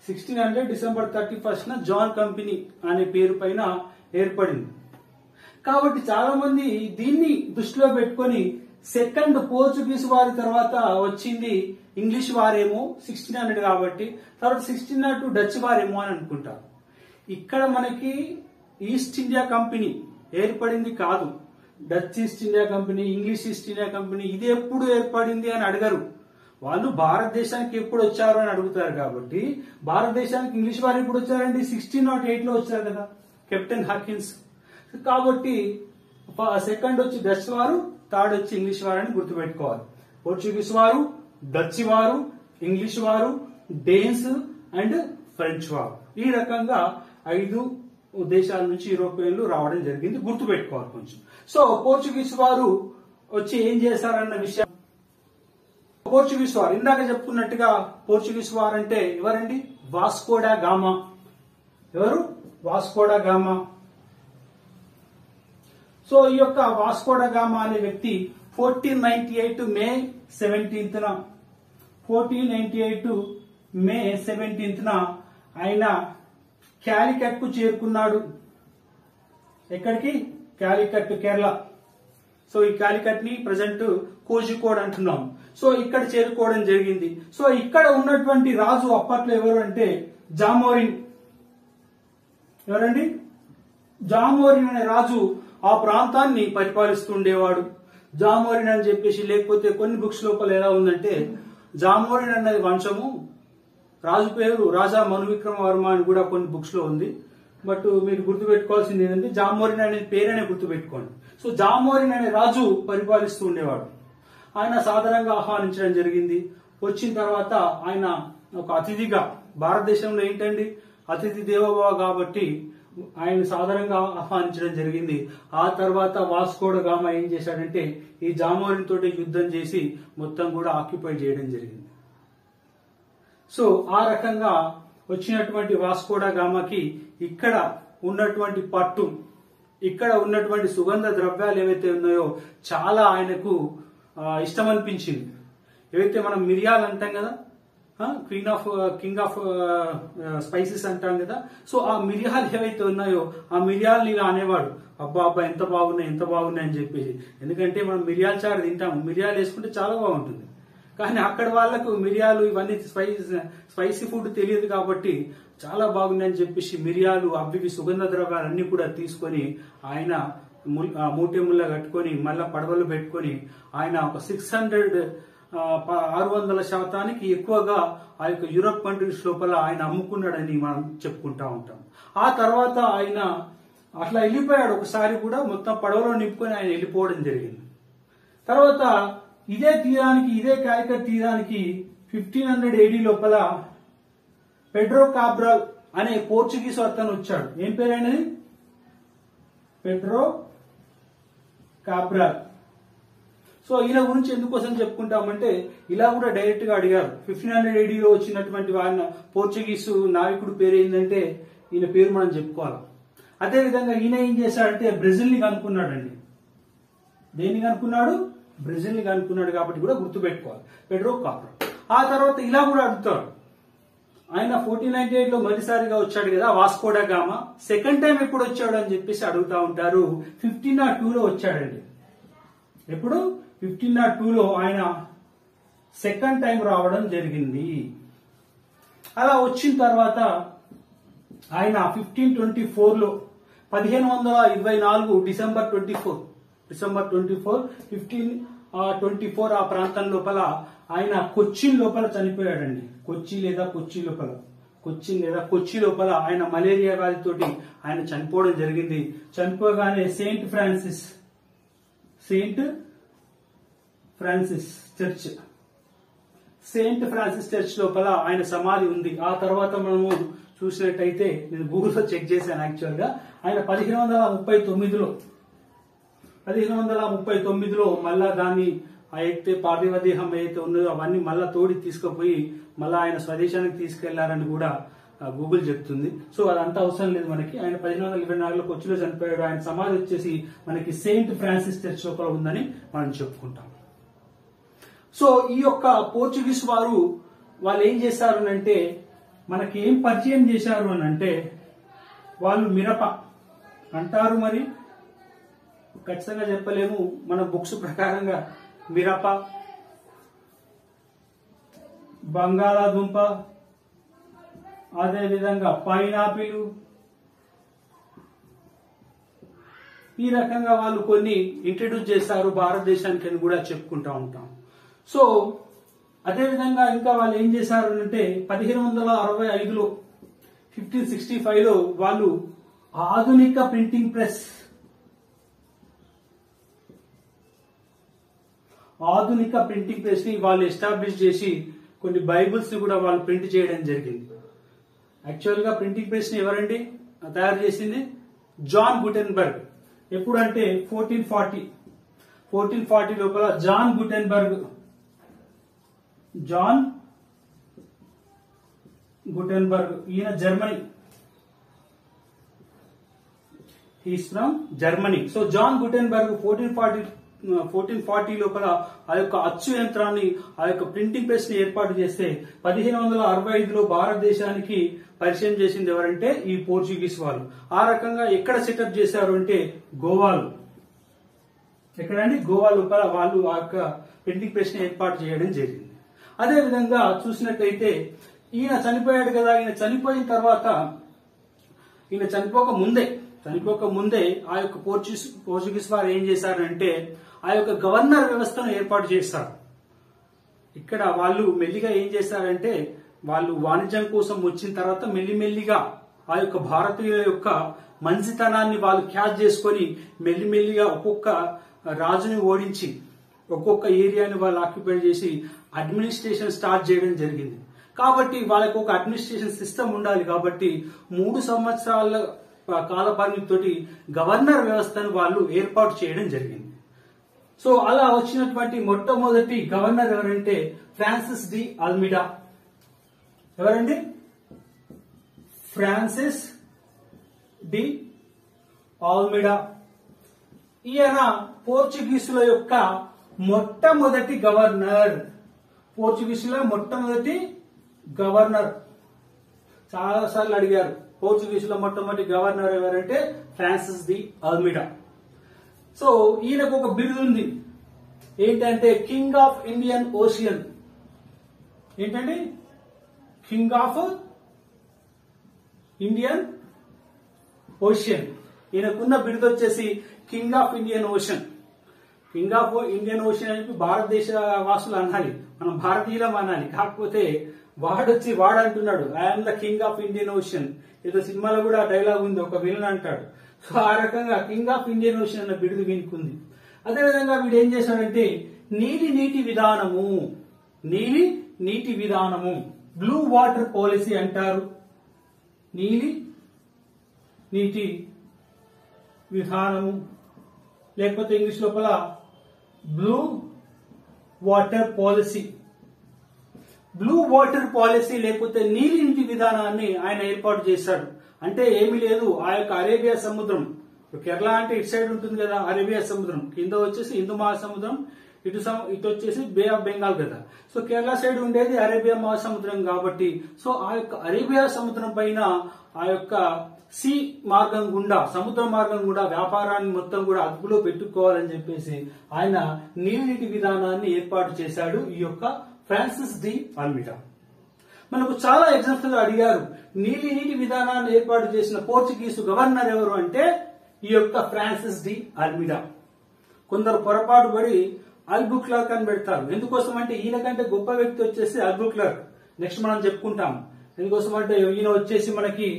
Speaker 1: 1600 డిసెంబర్ 31న జాన్ కంపెనీ అనే పేరు పైన ఏర్పడింది. కాబట్టి చాలా మంది దీన్ని దృష్టిలో పెట్టుకొని సెకండ్ పోర్చుగీస్ వారి తర్వాత వచ్చింది ఇంగ్లీష్ వారేమో 1600 కాబట్టి, తర్వాత 1602 డచ్ వారేమో అని అనుకుంటారు. ఇక్కడ మనకి ఈస్ట్ ఇండియా కంపెనీ ఏర్పడింది కాదు. Dutch east India company, English east India company ఇది ఎప్పుడు ఏర్పడింది అని అడగరు. వాళ్ళు భారతదేశానికి ఎప్పుడు వచ్చారు అని అడుగుతారు. కాబట్టి భారతదేశానికి ఇంగ్లీష్ వారు ఎప్పుడు వచ్చారండి? 1608 లో వచ్చారు కదా, కెప్టెన్ హాకిన్స్. కాబట్టి సెకండ్ వచ్చి డచ్ వారు, థర్డ్ వచ్చి ఇంగ్లీష్ వారు అని గుర్తుపెట్టుకోవాలి. పోర్చుగీస్ వారు, డచ్ వారు, ఇంగ్లీష్ వారు, డేన్స్ అండ్ ఫ్రెంచ్ వారు. ఈ రకంగా 5 దేశాల నుంచి యూరోపియన్లు రావడం జరిగింది, గుర్తుపెట్టుకోవాలి కొంచెం. సో పోర్చుగీస్ వారు వచ్చి ఏం చేశారన్న విషయం. పోర్చుగీస్ వారు ఇందాక చెప్పుకున్నట్టుగా పోర్చుగీస్ వారు అంటే ఎవరండి? Vasco da Gama. ఎవరు? Vasco da Gama. సో ఈ యొక్క వాస్కోడా గామా అనే వ్యక్తి 1498 మే 17న 1498 మే 17న ఆయన కాలికట్ కు చేరుకున్నాడు. ఎక్కడికి? కాలికట్, కేరళ. సో ఈ కాలికట్ ని ప్రజెంట్ కోజికోడ్ అంటున్నాం. సో ఇక్కడ చేరుకోవడం జరిగింది. సో ఇక్కడ ఉన్నటువంటి రాజు అప్పట్లో ఎవరు అంటే జామోరిన్. ఎవరండి? జామోరిన్ అనే రాజు ఆ ప్రాంతాన్ని పరిపాలిస్తుండేవాడు. జామోరిన్ అని చెప్పేసి, లేకపోతే కొన్ని బుక్స్ లోపల ఎలా ఉందంటే జామోరిన్ అనేది వంశము, రాజు పేరు రాజా మనువిక్రమవర్మ అని కూడా కొన్ని బుక్స్ లో ఉంది. బట్ మీరు గుర్తుపెట్టుకోవాల్సింది ఏంటంటే జామోరిన్ అనే పేరునే గుర్తుపెట్టుకోండి. సో జామోరిన్ అనే రాజు పరిపాలిస్తూ ఉండేవాడు. ఆయన సాధారణంగా ఆహ్వానించడం జరిగింది. వచ్చిన తర్వాత ఆయన ఒక అతిథిగా, భారతదేశంలో ఏంటండి అతిథి దేవోభవ కాబట్టి ఆయన సాధారణంగా ఆహ్వానించడం జరిగింది. ఆ తర్వాత వాస్కోడ గామా ఏం చేశాడంటే ఈ జామోరిన్ తోటి యుద్ధం చేసి మొత్తం కూడా ఆక్యుపై చేయడం జరిగింది. సో ఆ రకంగా వచ్చినటువంటి వాస్కోడా గామాకి ఇక్కడ ఉన్నటువంటి పట్టు, ఇక్కడ ఉన్నటువంటి సుగంధ ద్రవ్యాలు ఏవైతే ఉన్నాయో చాలా ఆయనకు ఇష్టం అనిపించింది. ఏవైతే మనం మిరియాలు అంటాం కదా, కింగ్ ఆఫ్ స్పైసెస్ అంటాం కదా. సో ఆ మిరియాలు ఏవైతే ఉన్నాయో ఆ మిరియాలు ఇలా అనేవాడు, అబ్బా అబ్బా ఎంత బాగున్నాయి ఎంత బాగున్నాయి అని చెప్పేసి. ఎందుకంటే మనం మిరియాల చారు తింటాము, మిరియాలు వేసుకుంటే చాలా బాగుంటుంది. కానీ అక్కడ వాళ్లకు మిరియాలు ఇవన్నీ స్పైసీ ఫుడ్ తెలియదు కాబట్టి చాలా బాగున్నాయని చెప్పేసి మిరియాలు అవి సుగంధ ద్రవ్యాలన్నీ కూడా తీసుకొని ఆయన మూటెముల్లా కట్టుకొని మళ్ళా పడవలు పెట్టుకొని ఆయన ఒక 600% ఎక్కువగా ఆ యొక్క యూరోప్ కంట్రీస్ లోపల ఆయన అమ్ముకున్నాడని మనం చెప్పుకుంటా ఉంటాం. ఆ తర్వాత ఆయన అట్లా వెళ్ళిపోయాడు. ఒకసారి కూడా మొత్తం పడవలో నింపుకొని ఆయన వెళ్ళిపోవడం జరిగింది. తర్వాత ఇదే క్యాలికట్ తీరానికి 1500 AD లోపల పెడ్రో కాబ్రాల్ అనే పోర్చుగీస్ అతను వచ్చాడు. ఏం పేరైనది? పెడ్రో కాబ్రాల్. సో ఈయన గురించి ఎందుకోసం చెప్పుకుంటామంటే ఇలా కూడా డైరెక్ట్ గా అడిగారు. 1500 AD లో వచ్చినటువంటి ఆయన పోర్చుగీసు నావికుడు పేరు ఏంటంటే ఈయన పేరు మనం చెప్పుకోవాలి. అదేవిధంగా ఈయన ఏం చేశాడంటే బ్రెజిల్ ని కనుక్కున్నాడండి. దేన్ని కనుక్కున్నాడు? బ్రెజిల్ ని కనుక్కున్నాడు. కాబట్టి కూడా గుర్తుపెట్టుకోవాలి పెడ్రో కాబ్రాల్. ఆ తర్వాత ఇలా కూడా అడుగుతాడు. ఆయన 1498 లో మొదటిసారిగా వచ్చాడు కదా వాస్కో డా గామా. సెకండ్ టైం ఎప్పుడు వచ్చాడు అని చెప్పేసి అడుగుతా ఉంటారు. 1502 లో వచ్చాడండి. ఎప్పుడు? 1502 లో ఆయన సెకండ్ టైం రావడం జరిగింది. అలా వచ్చిన తర్వాత ఆయన 1524 లో 1524 డిసెంబర్ 24 1524 ఆ ప్రాంతం లోపల ఆయన కొచ్చిన్ లోపల చనిపోయాడండి. కొచ్చి లోపల ఆయన మలేరియా వ్యాధితోటి ఆయన చనిపోవడం జరిగింది. చనిపోగానే సెయింట్ ఫ్రాన్సిస్ చర్చ్ లోపల ఆయన సమాధి ఉంది. ఆ తర్వాత మనము చూసినట్టయితే నేను గూగుల్లో చెక్ చేశాను. యాక్చువల్ గా ఆయన 1539లో మళ్ళా దాన్ని అయితే పార్థివ దేహం ఏదైతే ఉన్నదో అవన్నీ మళ్ళా తోడి తీసుకుపోయి మళ్ళా ఆయన స్వదేశానికి తీసుకెళ్లారని కూడా గూగుల్ చెప్తుంది. సో అదంతా అవసరం లేదు మనకి. ఆయన 1524లో కొచ్చిలో చనిపోయాడు. ఆయన సమాధి వచ్చేసి మనకి సెయింట్ ఫ్రాన్సిస్ చర్చ్ లోపల ఉందని మనం చెప్పుకుంటాం. సో ఈ యొక్క పోర్చుగీస్ వాళ్ళు ఏం చేశారు అంటే మనకి ఏం పరిచయం చేశారు అని అంటే వాళ్ళు మిరప అంటారు. మరి ఖచ్చితంగా చెప్పలేము. మన బుక్స్ ప్రకారంగా మిరప, బంగాళాదుంప, అదేవిధంగా పైనాపిల్, ఈ రకంగా వాళ్ళు కొన్ని ఇంట్రడ్యూస్ చేశారు భారతదేశానికి అని కూడా చెప్పుకుంటా ఉంటాం. సో అదేవిధంగా ఇంకా వాళ్ళు ఏం చేశారు అంటే 1565లో 1565లో వాళ్ళు ఆధునిక ప్రింటింగ్ ప్రెస్ ని వాళ్ళు ఎస్టాబ్లిష్ చేసి కొన్ని బైబుల్స్ ని కూడా వాళ్ళు ప్రింట్ చేయడం జరిగింది. యాక్చువల్ గా ప్రింటింగ్ ప్రెస్ ని ఎవరండి తయారు చేసింది? John Gutenberg. ఎప్పుడంటే 1440 లోపల జాన్ గుటెన్బర్గ్ ఈయన జర్మనీ. సో జాన్ గుటెన్బర్గ్ 1440 లోపల ఆ యొక్క అచ్చు యంత్రాన్ని, ఆ యొక్క ప్రింటింగ్ ప్రెస్ ని ఏర్పాటు చేస్తే 1565లో భారతదేశానికి పరిచయం చేసింది ఎవరంటే ఈ పోర్చుగీస్ వాళ్ళు. ఆ రకంగా ఎక్కడ సెటప్ చేశారు అంటే గోవాలో. ఎక్కడండి? గోవా లోపల వాళ్ళు ఆ యొక్క ప్రింటింగ్ ప్రెస్ ని ఏర్పాటు చేయడం జరిగింది. అదే విధంగా చూసినట్టయితే ఈయన చనిపోయాడు కదా. ఈయన చనిపోయిన తర్వాత ఈయన చనిపోక ముందే ఆ యొక్క పోర్చుగీస్ వారు ఏం చేశారంటే ఆ యొక్క గవర్నర్ వ్యవస్థను ఏర్పాటు చేశారు. ఇక్కడ వాళ్ళు మెల్లిగా ఏం చేశారంటే వాళ్ళు వాణిజ్యం కోసం వచ్చిన తర్వాత మెల్లిమెల్లిగా ఆ యొక్క భారతీయుల యొక్క మంచితనాన్ని వాళ్ళు క్యాచ్ చేసుకొని మెల్లిమెల్లిగా ఒక్కొక్క రాజుని ఓడించి ఒక్కొక్క ఏరియాని వాళ్ళు ఆక్యుపై చేసి అడ్మినిస్ట్రేషన్ స్టార్ట్ చేయడం జరిగింది. కాబట్టి వాళ్ళకు ఒక అడ్మినిస్ట్రేషన్ సిస్టమ్ ఉండాలి. కాబట్టి 3 సంవత్సరాల కాల పరిమితితోటి గవర్నర్ వ్యవస్థను వాళ్ళు ఏర్పాటు చేయడం జరిగింది. సో అలా వచ్చినటువంటి మొట్టమొదటి గవర్నర్ ఎవరంటే ఫ్రాన్సిస్ డి ఆల్మిడా. ఎవరండి? Francis D Almeida. ఈయన పోర్చుగీసుల యొక్క మొట్టమొదటి గవర్నర్. చాలా సార్లు అడిగారు పోర్చుగీసుల మొట్టమొదటి గవర్నర్ ఎవరంటే ఫ్రాన్సిస్ డి ఆల్మిడా. సో ఈయనకు ఒక బిరుదు ఉంది. ఏంటంటే కింగ్ ఆఫ్ ఇండియన్ ఓషియన్. ఏంటండి? King of Indian ocean. ఈయనకున్న బిరుదు వచ్చేసి king of Indian ocean. King of Indian ocean అని భారతదేశ వాసులు అనాలి, మనం భారతీయులం అనాలి. కాకపోతే వాడు అంటున్నాడు I'm the king of Indian ocean. ఏదో సినిమాలో కూడా డైలాగ్ ఉంది, ఒక విలన్ అంటాడు. సో ఆ రకంగా కింగ్ ఆఫ్ ఇండియన్ ఓషన్ అన్న బిరుదు వీనికి. అదేవిధంగా వీడు ఏం చేశాడంటే నీలి నీటి విధానము బ్లూ వాటర్ పాలసీ అంటారు. నీటి విధానము లేకపోతే ఇంగ్లీష్ లోపల బ్లూ వాటర్ పాలసీ లేకపోతే నీటి విధానాన్ని ఆయన ఏర్పాటు చేశాడు. అంటే ఏమీ లేదు, ఆ యొక్క అరేబియా సముద్రం, కేరళ అంటే ఇటు సైడ్ ఉంటుంది కదా అరేబియా సముద్రం, కింద వచ్చేసి హిందూ మహాసముద్రం, ఇటు వచ్చేసి బే ఆఫ్ బెంగాల్ కదా. సో కేరళ సైడ్ ఉండేది అరేబియా మహాసముద్రం కాబట్టి సో ఆ యొక్క అరేబియా సముద్రం పైన ఆ యొక్క సముద్ర మార్గం గుండా వ్యాపారాన్ని మొత్తం కూడా అదుపులో పెట్టుకోవాలని చెప్పేసి ఆయన నీటి విధానాన్ని ఏర్పాటు చేశాడు ఈ యొక్క ఫ్రాన్సిస్ డి అల్మిడా. మనకు చాలా ఎగ్జామ్స్ లో అడిగారు నీటి విధానాన్ని ఏర్పాటు చేసిన పోర్చుగీసు గవర్నర్ ఎవరు అంటే ఈ యొక్క ఫ్రాన్సిస్ డి అల్మిడా. కొందరు పొరపాటు పడి అల్బుక్లర్క్ అని పెడతారు. ఎందుకోసం అంటే ఈయన కంటే గొప్ప వ్యక్తి వచ్చేసి అల్బుక్లర్క్, నెక్స్ట్ మనం చెప్పుకుంటాం. ఎందుకోసం అంటే ఈయన వచ్చేసి మనకి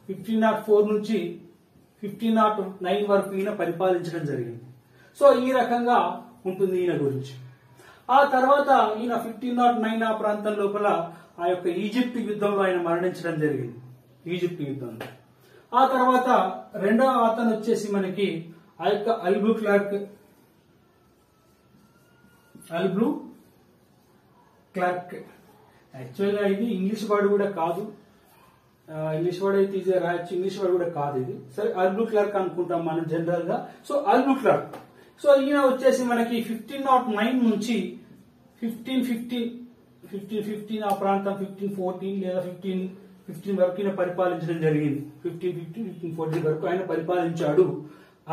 Speaker 1: 1504 నుంచి 1509 వరకు ఈయన పరిపాలించడం జరిగింది. సో ఈ రకంగా ఉంటుంది ఈయన గురించి. ఆ తర్వాత ఈయన 1509 ఆ ప్రాంతం లోపల ఆ యొక్క ఈజిప్ట్ యుద్ధంలో ఆయన మరణించడం జరిగింది, ఈజిప్ట్ యుద్ధంలో. ఆ తర్వాత రెండవ అతను వచ్చేసి మనకి ఆ యొక్క అల్బుక్లర్క్ యాక్చువల్గా ఇది ఇంగ్లీష్ వర్డ్ కూడా కాదు, ఇంగ్లీష్ వర్డ్ అయితే ఈజీగా రాయొచ్చు, ఇంగ్లీష్ వర్డ్ కూడా కాదు ఇది. సరే అల్బుక్లర్క్ అనుకుంటాం మనం జనరల్ గా. సో అల్బుక్లర్క్ సో ఈయన వచ్చేసి మనకి 1509 నుంచి 1515 ఆ ప్రాంతం 1514 లేదా 1515 వరకు ఈయన పరిపాలించడం జరిగింది. 1514 వరకు ఆయన పరిపాలించాడు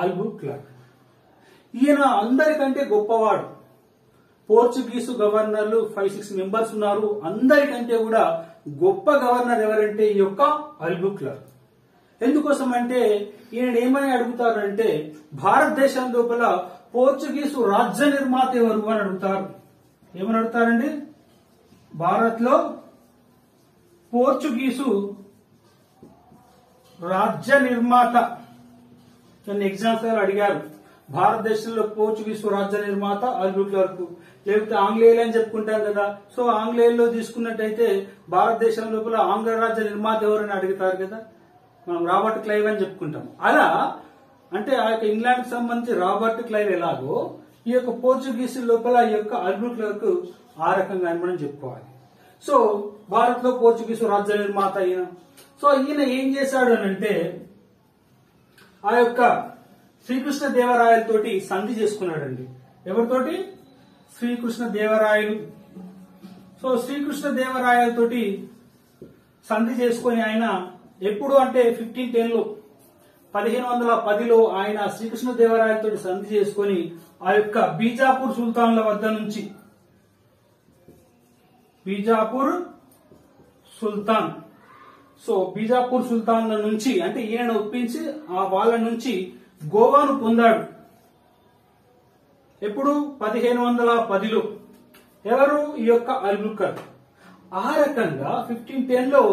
Speaker 1: అల్బుక్లర్క్. ఈయన అందరికంటే గొప్పవాడు. పోర్చుగీసు గవర్నర్లు 5-6 మెంబర్స్ ఉన్నారు, అందరికంటే కూడా గొప్ప గవర్నర్ ఎవరంటే ఈ యొక్క అల్బుక్లర్క్. ఎందుకోసం అంటే ఈయన ఏమని అడుగుతారంటే భారతదేశం లోపల పోర్చుగీసు రాజ్య నిర్మాత ఎవరు అని అడుగుతారు. ఏమని అడుగుతారండి? భారత్ లో పోర్చుగీసు రాజ్య నిర్మాత ఎగ్జామ్స్ అడిగారు. భారతదేశంలో పోర్చుగీసు రాజ్య నిర్మాత అల్బుక్లర్క్, లేకపోతే ఆంగ్లేయులు అని చెప్పుకుంటాం కదా. సో ఆంగ్లేయుల్లో తీసుకున్నట్టయితే భారతదేశం లోపల ఆంగ్ల రాజ్య నిర్మాత ఎవరని అడుగుతారు కదా, మనం రాబర్ట్ క్లైవ్ అని చెప్పుకుంటాం. అలా అంటే ఆ యొక్క ఇంగ్లాండ్ కి సంబంధించి రాబర్ట్ క్లైవ్ ఎలాగో ఈ యొక్క పోర్చుగీసు లోపల ఈ యొక్క అల్బుక్లర్క్ ఆ రకంగా అని మనం చెప్పుకోవాలి. సో భారత్ లో పోర్చుగీసు రాజ్య నిర్మాత ఈయన. సో ఈయన ఏం చేశాడు అని అంటే ఆ యొక్క శ్రీకృష్ణ దేవరాయలతోటి సంధి చేసుకున్నాడండి. ఎవరితోటి? శ్రీకృష్ణ దేవరాయలు. సో శ్రీకృష్ణ దేవరాయలతోటి సంధి చేసుకుని ఆయన ఎప్పుడు అంటే 1510లో 1510లో ఆయన శ్రీకృష్ణ దేవరాయలతో సంధి చేసుకుని ఆ యొక్క బీజాపూర్ సుల్తాన్ల వద్ద నుంచి బీజాపూర్ సుల్తాన్ల నుంచి అంటే ఈయనను ఒప్పించి ఆ వాళ్ళ నుంచి గోవాను పొందాడు. ఎప్పుడు? 1510లో. ఎవరు? ఈ యొక్క అల్బుక్లర్క్. ఆ రకంగా 1510లో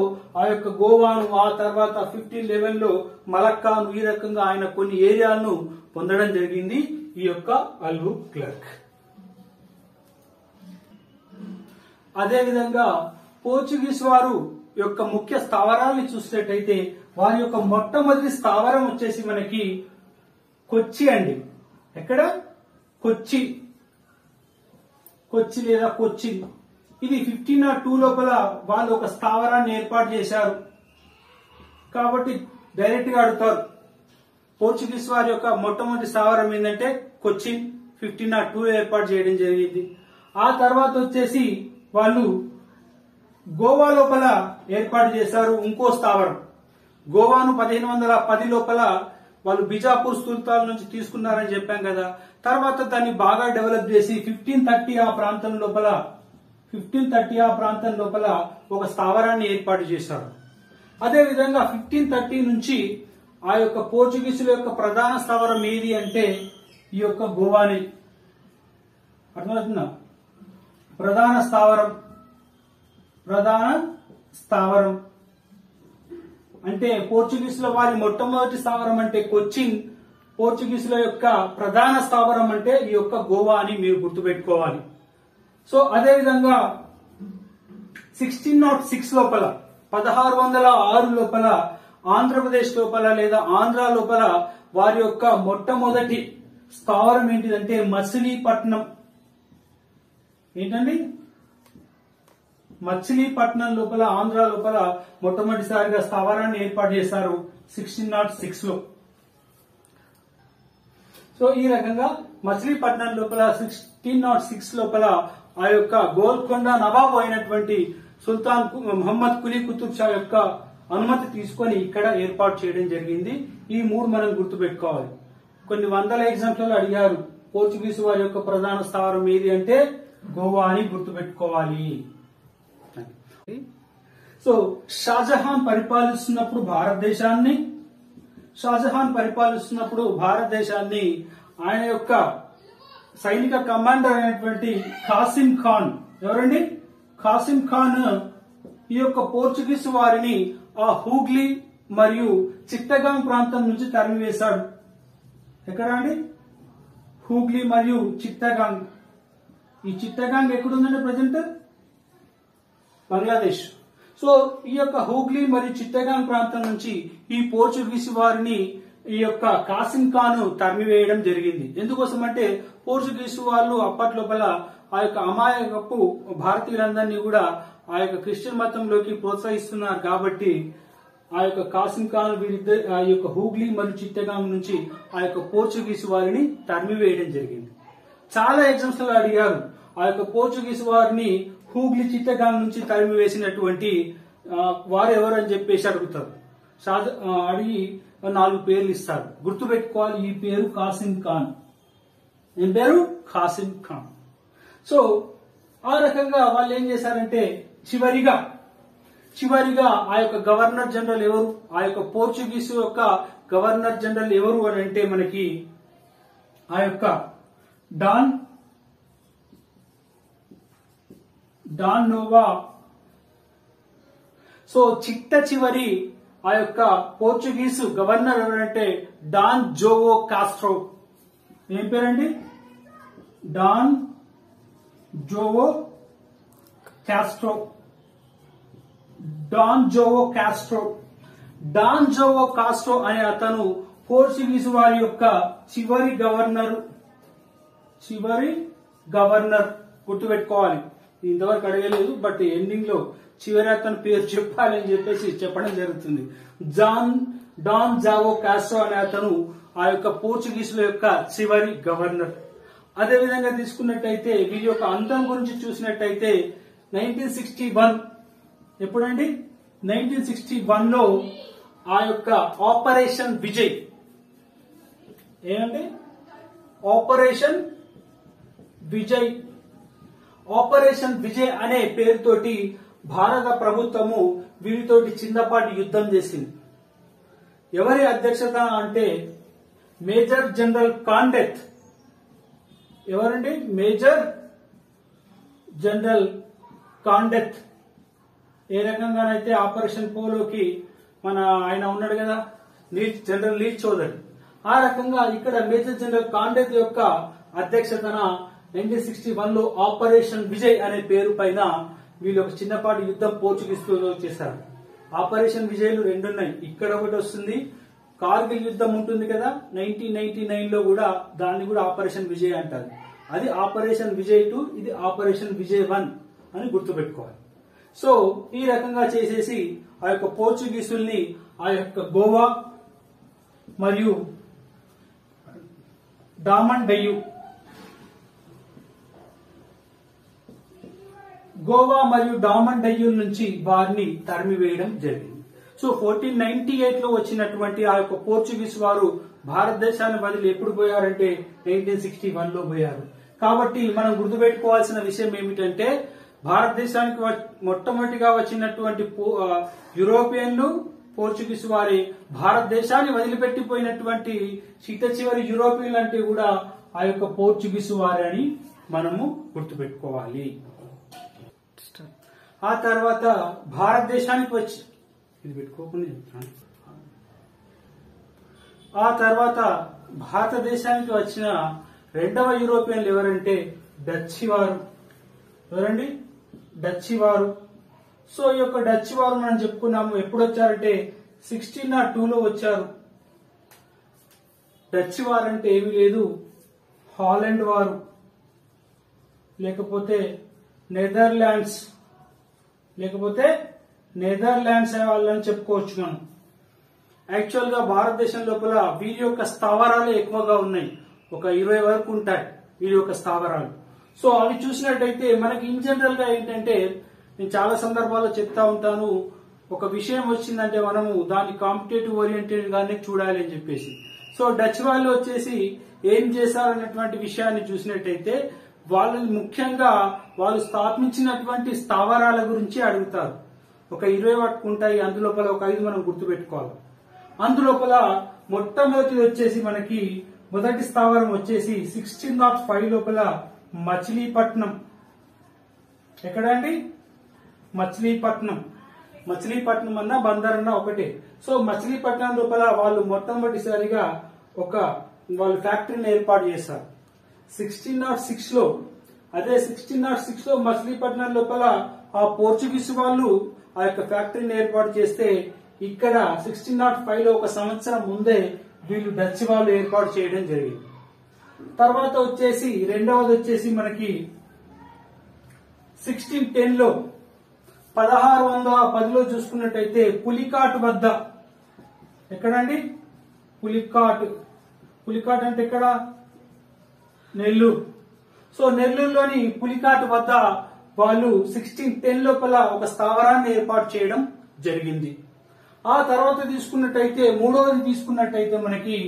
Speaker 1: ఆ యొక్క గోవాను, ఆ తర్వాత 1511లో మలక్కాను, ఈ రకంగా ఆయన కొన్ని ఏరియాలను పొందడం జరిగింది ఈ యొక్క అల్బుక్లర్క్. అదేవిధంగా పోర్చుగీస్ వారు యొక్క ముఖ్య స్థావరాన్ని చూసినట్టయితే వారి యొక్క మొట్టమొదటి స్థావరం వచ్చేసి మనకి కొచ్చి అండి. ఎక్కడ? కొచ్చి లేదా కొచ్చిన్. ఇది 1502 లోపల వాళ్ళు ఒక స్థావరాన్ని ఏర్పాటు చేశారు. కాబట్టి డైరెక్ట్ గా అడుగుతారు పోర్చుగీస్ వారి యొక్క మొట్టమొదటి స్థావరం ఏంటంటే కొచ్చిన్, 1502 ఏర్పాటు చేయడం జరిగింది. ఆ తర్వాత వచ్చేసి వాళ్ళు గోవా లోపల ఏర్పాటు చేశారు ఇంకో స్థావరం. గోవాను 1510 లోపల వాళ్ళు బిజాపూర్ సుల్తాన్ నుంచి తీసుకున్నారని చెప్పాం కదా. తర్వాత దాన్ని బాగా డెవలప్ చేసి 1530 ఆ ప్రాంతం లోపల ఒక స్థావరాన్ని ఏర్పాటు చేశారు. అదే విధంగా 1530 నుంచి ఆ యొక్క పోర్చుగీసుల యొక్క ప్రధాన స్థావరం ఏది అంటే ఈ యొక్క గోవాని. అర్థమవుతుందా? ప్రధాన స్థావరం అంటే పోర్చుగీసుల వారి మొట్టమొదటి స్థావరం అంటే కొచ్చిన్, పోర్చుగీసుల యొక్క ప్రధాన స్థావరం అంటే ఈ యొక్క గోవా అని మీరు గుర్తుపెట్టుకోవాలి. సో అదేవిధంగా 1606 లోపల 1606 లోపల ఆంధ్రప్రదేశ్ లోపల లేదా ఆంధ్ర లోపల వారి యొక్క మొట్టమొదటి స్థావరం ఏంటిదంటే మచిలీపట్నం. ఏంటండి? మచిలీపట్నం లోపల ఆంధ్ర లోపల మొట్టమొదటిసారిగా స్థావరాన్ని ఏర్పాటు చేశారు 1606 లో. సో ఈ రకంగా మచిలీపట్నం లోపల 1606 లోపల ఆ యొక్క గోల్కొండ నవాబు అయినటువంటి సుల్తాన్ మహమ్మద్ కులీ కుతుబ్ షా యొక్క అనుమతి తీసుకొని ఇక్కడ ఏర్పాటు చేయడం జరిగింది. ఈ మూడు మనం గుర్తుపెట్టుకోవాలి. కొన్ని వందల ఎగ్జామ్స్లలో అడిగారు పోర్చుగీసు వారి యొక్క ప్రధాన స్థావరం ఏది అంటే గోవా అని గుర్తుపెట్టుకోవాలి. సో షాజహాన్ పరిపాలిస్తున్నప్పుడు భారతదేశాన్ని ఆయన యొక్క సైనిక కమాండర్ అయినటువంటి ఖాసిం ఖాన్, ఎవరండి? ఖాసిం ఖాన్ ఈ యొక్క పోర్చుగీసు వారిని ఆ హూగ్లీ మరియు చిట్టగాంగ్ ప్రాంతం నుంచి తరిమివేశాడు. ఎక్కడ అండి? హూగ్లీ మరియు చిట్టగాంగ్. ఈ చిట్టగాంగ్ ఎక్కడుందండి ప్రజెంట్? బంగ్లాదేశ్. సో ఈ యొక్క హూగ్లీ మరియు చిట్టగాంగ్ ప్రాంతం నుంచి ఈ పోర్చుగీసు వారిని ఈ యొక్క ఖాసిం ఖాన్ తరిమివేయడం జరిగింది. ఎందుకోసం అంటే పోర్చుగీసు వాళ్ళు అప్పట్లోపల ఆ యొక్క అమాయకపు భారతీయులందరినీ కూడా ఆ యొక్క క్రిస్టియన్ మతంలోకి ప్రోత్సహిస్తున్నారు కాబట్టి ఆ యొక్క ఖాసిం ఖాన్ ఆ యొక్క హూగ్లీ మరియు చిట్టగాంగ్ నుంచి ఆ యొక్క పోర్చుగీసు వారిని తరిమివేయడం జరిగింది. చాలా ఎగ్జామ్స్ లో అడిగారు ఆ యొక్క పోర్చుగీసు వారిని హూగ్లీ చిట్టగాంగ్ నుంచి తరిమివేసినటువంటి వారు ఎవరు అని చెప్పేసి అడుగుతారు. అడిగి 4 పేర్లు ఇస్తాడు. గుర్తుపెట్టుకోవాలి, ఈ పేరు ఖాసిం ఖాన్. ఏం పేరు? ఖాసిం ఖాన్. సో ఆ రకంగా వాళ్ళు ఏం చేశారంటే చివరిగా ఆ యొక్క గవర్నర్ జనరల్ ఎవరు? ఆ యొక్క పోర్చుగీసు యొక్క గవర్నర్ జనరల్ ఎవరు అని అంటే మనకి ఆ యొక్క డాన్ నోవా. సో చివరి ఆ యొక్క పోర్చుగీసు గవర్నర్ ఎవరంటే డాన్ జోవో కాస్ట్రో. ఏం పేరండి? Don Joao Castro. Don Joao Castro అనే అతను పోర్చుగీసు వారి యొక్క చివరి గవర్నర్. గుర్తుపెట్టుకోవాలి, ఇంతవరకు అడగలేదు, బట్ ఎండింగ్ లో చివరి అతని పేరు చెప్పాలని చెప్పేసి చెప్పడం జరుగుతుంది. డాన్ జావో కాస్ట్రో అనే అతను ఆ యొక్క పోర్చుగీసుల యొక్క చివరి గవర్నర్. అదేవిధంగా తీసుకున్నట్టయితే వీరి యొక్క అంతం గురించి చూసినట్టయితే 1961 ఎప్పుడండి? 1961 లో ఆ యొక్క ఆపరేషన్ విజయ్. ఏమండి? ఆపరేషన్ విజయ్ అనే పేరుతోటి భారత ప్రభుత్వము వీరితోటి చిన్నపాటి యుద్ధం చేసింది. ఎవరి అధ్యక్షత అంటే మేజర్ జనరల్ కాండెత్. ఎవరండి? Major general Candeth. ఏ రకంగానైతే ఆపరేషన్ పోలోకి ఆయన ఉన్నాడు కదా, జనరల్ లీడ్ చౌదరి, ఆ రకంగా ఇక్కడ మేజర్ జనరల్ కాండెత్ యొక్క అధ్యక్షతన 1961 లో ఆపరేషన్ విజయ్ అనే పేరు పైన వీళ్ళు ఒక చిన్నపాటి యుద్ధం పోర్చుగీసుతో చేశారు. ఆపరేషన్ విజయ్లు 2 ఉన్నాయి. ఇక్కడ ఒకటి వస్తుంది, కార్గిల్ యుద్ధం ఉంటుంది కదా 1999 లో కూడా, దాన్ని కూడా ఆపరేషన్ విజయ్ అంటారు. అది ఆపరేషన్ విజయ్ 2, ఇది ఆపరేషన్ విజయ్ 1 అని గుర్తుపెట్టుకోవాలి. సో ఈ రకంగా చేసేసి ఆ యొక్క పోర్చుగీసుల్ని ఆ యొక్క గోవా మరియు డామన్ డయ్యూల నుంచి వారిని తరిమివేయడం జరిగింది. సో 1498 లో వచ్చినటువంటి ఆ యొక్క పోర్చుగీస్ వారు భారతదేశాన్ని వదిలి ఎప్పుడు పోయారంటే 1961 లో పోయారు. కాబట్టి మనం గుర్తుపెట్టుకోవాల్సిన విషయం ఏమిటంటే భారతదేశానికి మొట్టమొదటిగా వచ్చినటువంటి యూరోపియన్లు పోర్చుగీస్ వారి భారతదేశాన్ని వదిలిపెట్టిపోయినటువంటి చిట్ట చివరి యూరోపియన్లు అంటే కూడా ఆ యొక్క పోర్చుగీస్ వారి అని మనము గుర్తుపెట్టుకోవాలి. ఆ తర్వాత భారతదేశానికి వచ్చి ఇది పెట్టుకోకుండా చెప్తాను. ఆ తర్వాత భారతదేశానికి వచ్చిన రెండవ యూరోపియన్లు ఎవరంటే డచ్చి వారు. ఎవరండి? డచ్చి వారు. సో ఈ యొక్క డచ్చి వారు మనం చెప్పుకున్నాము. ఎప్పుడు వచ్చారంటే 1602లో వచ్చారు. డచ్చి వారు అంటే ఏమీ లేదు, హాలండ్ వారు లేకపోతే నెదర్లాండ్స్ వాళ్ళని చెప్పుకోవచ్చు మనం. యాక్చువల్ గా భారతదేశం లోపల వీరి యొక్క స్థావరాలు ఎక్కువగా ఉన్నాయి. ఒక 20 వరకు ఉంటాయి వీరి యొక్క స్థావరాలు. సో అవి చూసినట్టయితే మనకి ఇన్ జనరల్ గా ఏంటంటే, నేను చాలా సందర్భాల్లో చెప్తా ఉంటాను, ఒక విషయం వచ్చిందంటే మనము దాన్ని కాంపిటేటివ్ ఓరియంటెడ్ గానే చూడాలి అని చెప్పేసి. సో డచ్ వాళ్ళు వచ్చేసి ఏం చేశారన్నటువంటి విషయాన్ని చూసినట్టయితే వాళ్ళని ముఖ్యంగా వాళ్ళు స్థాపించినటువంటి స్థావరాల గురించి అడుగుతారు. ఒక 20 వరకు ఉంటాయి. అందులోపల ఒక 5 మనం గుర్తుపెట్టుకోవాలి. అందులోపల మొట్టమొదటి వచ్చేసి మనకి మొదటి స్థావరం వచ్చేసి 1605 లోపల మచిలీపట్నం. ఎక్కడండి? మచిలీపట్నం అన్నా బందర్ అన్నా ఒకటే. సో మచిలీపట్నం లోపల వాళ్ళు మొట్టమొదటిసారిగా వాళ్ళు ఫ్యాక్టరీని ఏర్పాటు చేశారు 1606లో. అదే 1606లో మచిలీపట్నం లోపల ఆ పోర్చుగీస్ వాళ్ళు ఆ యొక్క ఫ్యాక్టరీని ఏర్పాటు చేస్తే, ఇక్కడ 1605లో ఒక సంవత్సరం ముందే వీళ్ళు డచ్ వాళ్ళు ఏర్పాటు చేయడం జరిగింది. తర్వాత వచ్చేసి రెండవది వచ్చేసి మనకి 1610లో 1610లో చూసుకున్నట్టయితే పులికాట్ వద్ద. ఎక్కడండి? పులికాట్ అంటే ఎక్కడ? నెల్లూరు. సో నెల్లూరులోని పులికాట్ వద్ద వాళ్ళు 1610 లోపల ఒక స్థావరాన్ని ఏర్పాటు చేయడం జరిగింది. ఆ తర్వాత తీసుకున్నట్టయితే మూడవది తీసుకున్నట్టయితే మనకి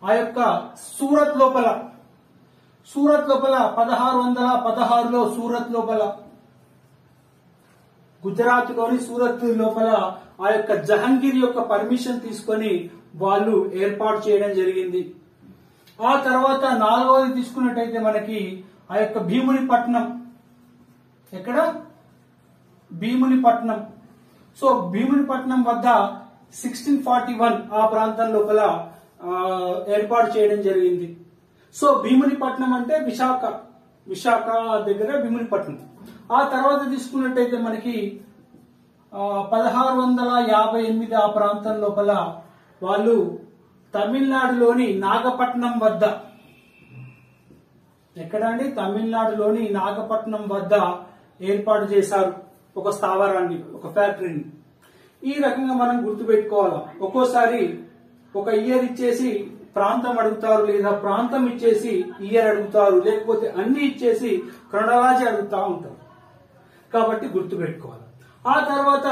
Speaker 1: ఆ యొక్క సూరత్ లోపల 1616లో సూరత్ లోపల, గుజరాత్ లోని సూరత్ లోపల ఆ యొక్క జహంగీర్ యొక్క పర్మిషన్ తీసుకొని వాళ్ళు ఏర్పాటు చేయడం జరిగింది. ఆ తర్వాత నాలుగవది తీసుకున్నట్టయితే మనకి ఆ యొక్క భీమునిపట్నం. ఎక్కడ? భీమునిపట్నం. సో భీమునిపట్నం వద్ద 1641 ఆ ప్రాంతం లోపల ఏర్పాటు చేయడం జరిగింది. సో భీమునిపట్నం అంటే విశాఖ దగ్గర భీమునిపట్నం. ఆ తర్వాత తీసుకున్నట్టయితే మనకి 1658 ఆ ప్రాంతం లోపల వాళ్ళు తమిళనాడులోని నాగపట్నం వద్ద. ఎక్కడ అండి? తమిళనాడులోని నాగపట్నం వద్ద ఏర్పాటు చేశారు ఒక స్థావరాన్ని, ఒక ఫ్యాక్టరీని. ఈ రకంగా మనం గుర్తుపెట్టుకోవాలి. ఒక్కోసారి ఒక ఇయర్ ఇచ్చేసి ప్రాంతం అడుగుతారు, లేదా ప్రాంతం ఇచ్చేసి ఇయర్ అడుగుతారు, లేకపోతే అన్ని ఇచ్చేసి క్రొనాలజీ అడుగుతా ఉంటారు. కాబట్టి గుర్తుపెట్టుకోవాలి. ఆ తర్వాత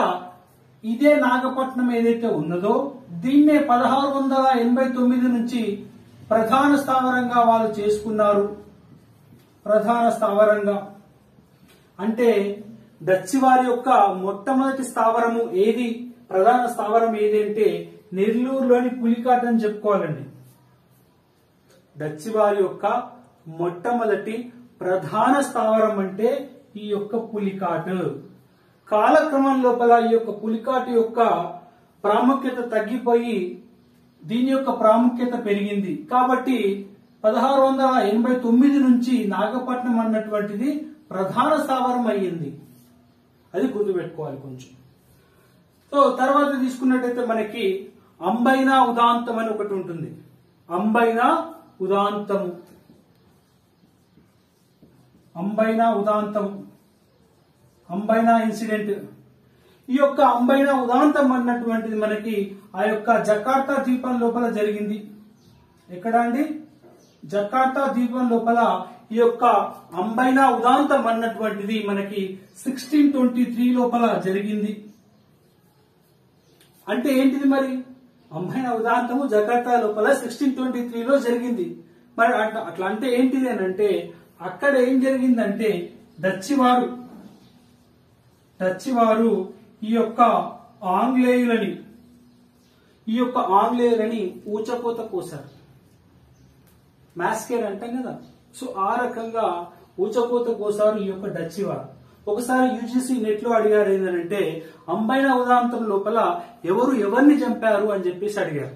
Speaker 1: ఇదే నాగపట్నం ఏదైతే ఉన్నదో దీన్నే 1689 నుంచి ప్రధాన స్థావరంగా వాళ్ళు చేసుకున్నారు. ప్రధాన స్థావరంగా అంటే డచ్ వారి యొక్క మొట్టమొదటి స్థావరము ఏది, ప్రధాన స్థావరం ఏది అంటే నెల్లూరులోని పులికాట్ అని చెప్పుకోవాలండి. డచ్ వారి యొక్క మొట్టమొదటి ప్రధాన స్థావరం అంటే ఈ యొక్క పులికాట్. కాలక్రమం లోపల ఈ యొక్క పులికాట్ యొక్క ప్రాముఖ్యత తగ్గిపోయి దీని యొక్క ప్రాముఖ్యత పెరిగింది. కాబట్టి 1689 నుంచి నాగపట్నం అన్నటువంటిది ప్రధాన స్థావరం అయ్యింది. అది గుర్తుపెట్టుకోవాలి కొంచెం. సో తర్వాత తీసుకున్నట్టయితే మనకి అంబైనా ఉదాంతం అని ఒకటి ఉంటుంది. అంబైనా ఉదాంతము, అంబైనా ఇన్సిడెంట్. ఈ యొక్క అంబైనా ఉదాంతం అన్నటువంటిది మనకి ఆ యొక్క జకార్తా ద్వీపం లోపల జరిగింది. ఎక్కడ అండి? జకార్తా ద్వీపం లోపల ఈ యొక్క అంబైనా ఉదాంతం అన్నటువంటిది మనకి 1623 లోపల జరిగింది. అంటే ఏంటిది మరి? అంబైనా ఉదాంతము జకార్తా లోపల 1623లో జరిగింది. మరి అట్లా అంటే ఏంటిది అని అంటే, అక్కడ ఏం జరిగిందంటే డచ్ వారు ఈ యొక్క ఆంగ్లేయులని ఈ యొక్క ఆంగ్లేయులని ఊచకోత కోసారు. మ్యాస్కేర్ అంటాం కదా, సో ఆ రకంగా ఊచకోత కోసారు ఈ యొక్క డచ్ వారు. ఒకసారి యూజీసీ నెట్ లో అడిగారు ఏంటంటే అంబైనా ఉదాంతం లోపల ఎవరు ఎవరిని చంపారు అని చెప్పేసి అడిగారు.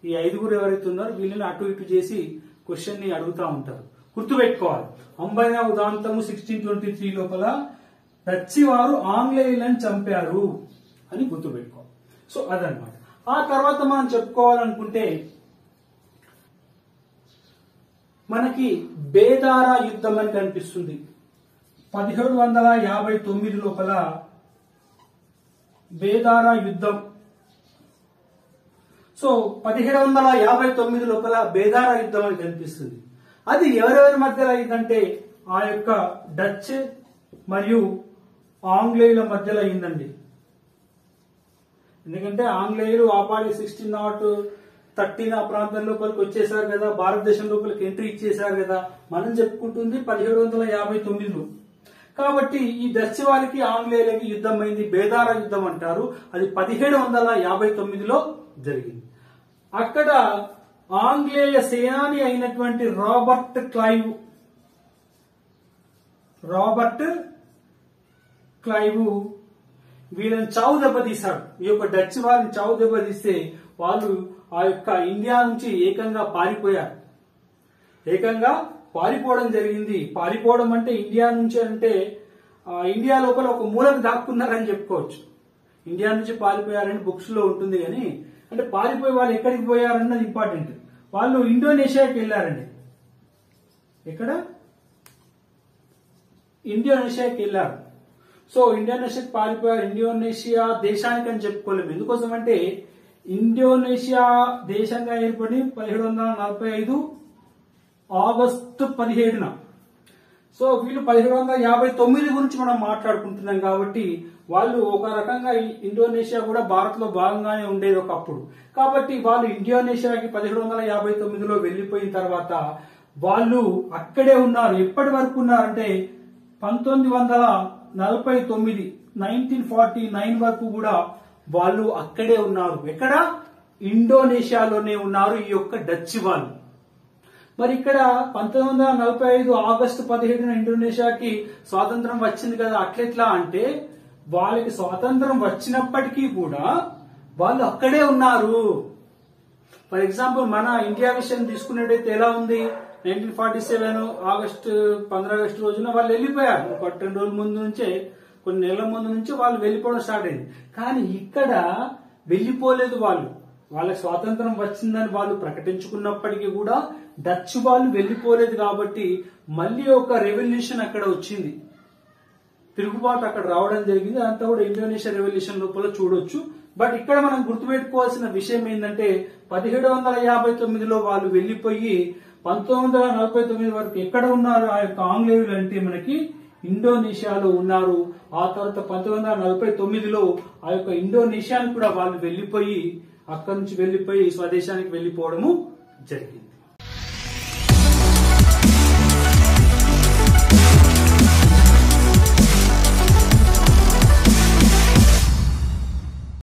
Speaker 1: ఈ 5 ఎవరైతే ఉన్నారో వీళ్ళని అటు ఇటు చేసి క్వశ్చన్ ని అడుగుతా ఉంటారు. గుర్తుపెట్టుకోవాలి, అంబైనా ఉదాంతము 1623 లోపల డచ్ వారు ఆంగ్లేయులను చంపారు అని గుర్తుపెట్టుకోవాలి. సో అదనమాట. ఆ తర్వాత మనం చెప్పుకోవాలనుకుంటే మనకి బేదారా యుద్ధం అని కనిపిస్తుంది. 1759 లోపల బేదారా యుద్ధం. సో 1759 లోపల బేదారా యుద్ధం అని కనిపిస్తుంది. అది ఎవరెవరి మధ్యలో అయిందంటే ఆ యొక్క డచ్ మరియు ఆంగ్లేయుల మధ్యలో అయిందండి. ఎందుకంటే ఆంగ్లేయులు ఆపాడి 1613 ఆ ప్రాంతం లోపలికి వచ్చేసారు కదా, భారతదేశం లోపలికి ఎంట్రీ ఇచ్చేసారు కదా. మనం చెప్పుకుంటుంది 1759లో. కాబట్టి ఈ డచ్ వారికి ఆంగ్లేయులకి యుద్ధం అయింది, బేదారా యుద్ధం అంటారు. అది 1759లో జరిగింది. అక్కడ ఆంగ్లేయ సేనాని అయినటువంటి రాబర్ట్ క్లైవ్ వీళ్ళని చావు దెబ్బతీశాడు. ఈ యొక్క డచ్ వారిని చావు దెబ్బతీస్తే వాళ్ళు ఆ యొక్క ఇండియా నుంచి ఏకంగా పారిపోవడం జరిగింది. పారిపోవడం అంటే ఇండియా నుంచి అంటే ఇండియా లోపల ఒక మూలకు దాక్కున్నారని చెప్పుకోవచ్చు. ఇండియా నుంచి పారిపోయారని బుక్స్ లో ఉంటుంది, కానీ అంటే పారిపోయి వాళ్ళు ఎక్కడికి పోయారన్నది ఇంపార్టెంట్. వాళ్ళు ఇండోనేషియాకి వెళ్ళారండి. ఎక్కడ? ఇండోనేషియాకి వెళ్ళారు. సో ఇండోనేషియాకి పారిపోయారు. ఇండోనేషియా దేశానికి అని చెప్పుకోలేము. ఎందుకోసం అంటే ఇండోనేషియా దేశంగా ఏర్పడి 1745 ఆగస్టు 17న. సో వీళ్ళు 1759 గురించి మనం మాట్లాడుకుంటున్నాం కాబట్టి వాళ్ళు ఒక రకంగా ఇండోనేషియా కూడా భారత్ లో భాగంగానే ఉండేది ఒకప్పుడు. కాబట్టి వాళ్ళు ఇండోనేషియాకి 1759లో వెళ్లిపోయిన తర్వాత వాళ్ళు అక్కడే ఉన్నారు. ఎప్పటి వరకు ఉన్నారంటే 1949 1949 వరకు కూడా వాళ్ళు అక్కడే ఉన్నారు. ఎక్కడ? ఇండోనేషియాలోనే ఉన్నారు ఈ యొక్క డచ్ వాళ్ళు. మరి ఇక్కడ 1945 ఆగస్టు 17న ఇండోనేషియాకి స్వాతంత్రం వచ్చింది కదా. అట్లెట్లా అంటే వాళ్ళకి స్వాతంత్రం వచ్చినప్పటికీ కూడా వాళ్ళు అక్కడే ఉన్నారు. ఫర్ ఎగ్జాంపుల్ మన ఇండియా విషయం తీసుకున్నట్టయితే ఎలా ఉంది? 1947 15 ఆగస్టు రోజున వాళ్ళు వెళ్ళిపోయారు. ఒక 2 రోజుల ముందు నుంచే, కొన్ని నెలల ముందు నుంచి వాళ్ళు వెళ్ళిపోవడం స్టార్ట్ అయింది. కానీ ఇక్కడ వెళ్ళిపోలేదు వాళ్ళు. వాళ్ళకి స్వాతంత్రం వచ్చిందని వాళ్ళు ప్రకటించుకున్నప్పటికీ కూడా డచ్ వాళ్ళు వెళ్ళిపోలేదు. కాబట్టి మళ్ళీ ఒక రెవల్యూషన్ అక్కడ వచ్చింది, తిరుగుబాటు అక్కడ రావడం జరిగింది. అంతా కూడా ఇండోనేషియా రెవల్యూషన్ లోపల చూడొచ్చు. బట్ ఇక్కడ మనం గుర్తుపెట్టుకోవాల్సిన విషయం ఏంటంటే 1759లో వాళ్ళు వెళ్లిపోయి 1949 వరకు ఎక్కడ ఉన్నారు ఆ యొక్క ఆంగ్లేయులు అంటే మనకి ఇండోనేషియాలో ఉన్నారు. ఆ తర్వాత 1949లో ఆ యొక్క ఇండోనేషియాని కూడా వాళ్ళు వెళ్లిపోయి అక్కడి నుంచి వెళ్లిపోయి స్వదేశానికి వెళ్లిపోవడము జరిగింది.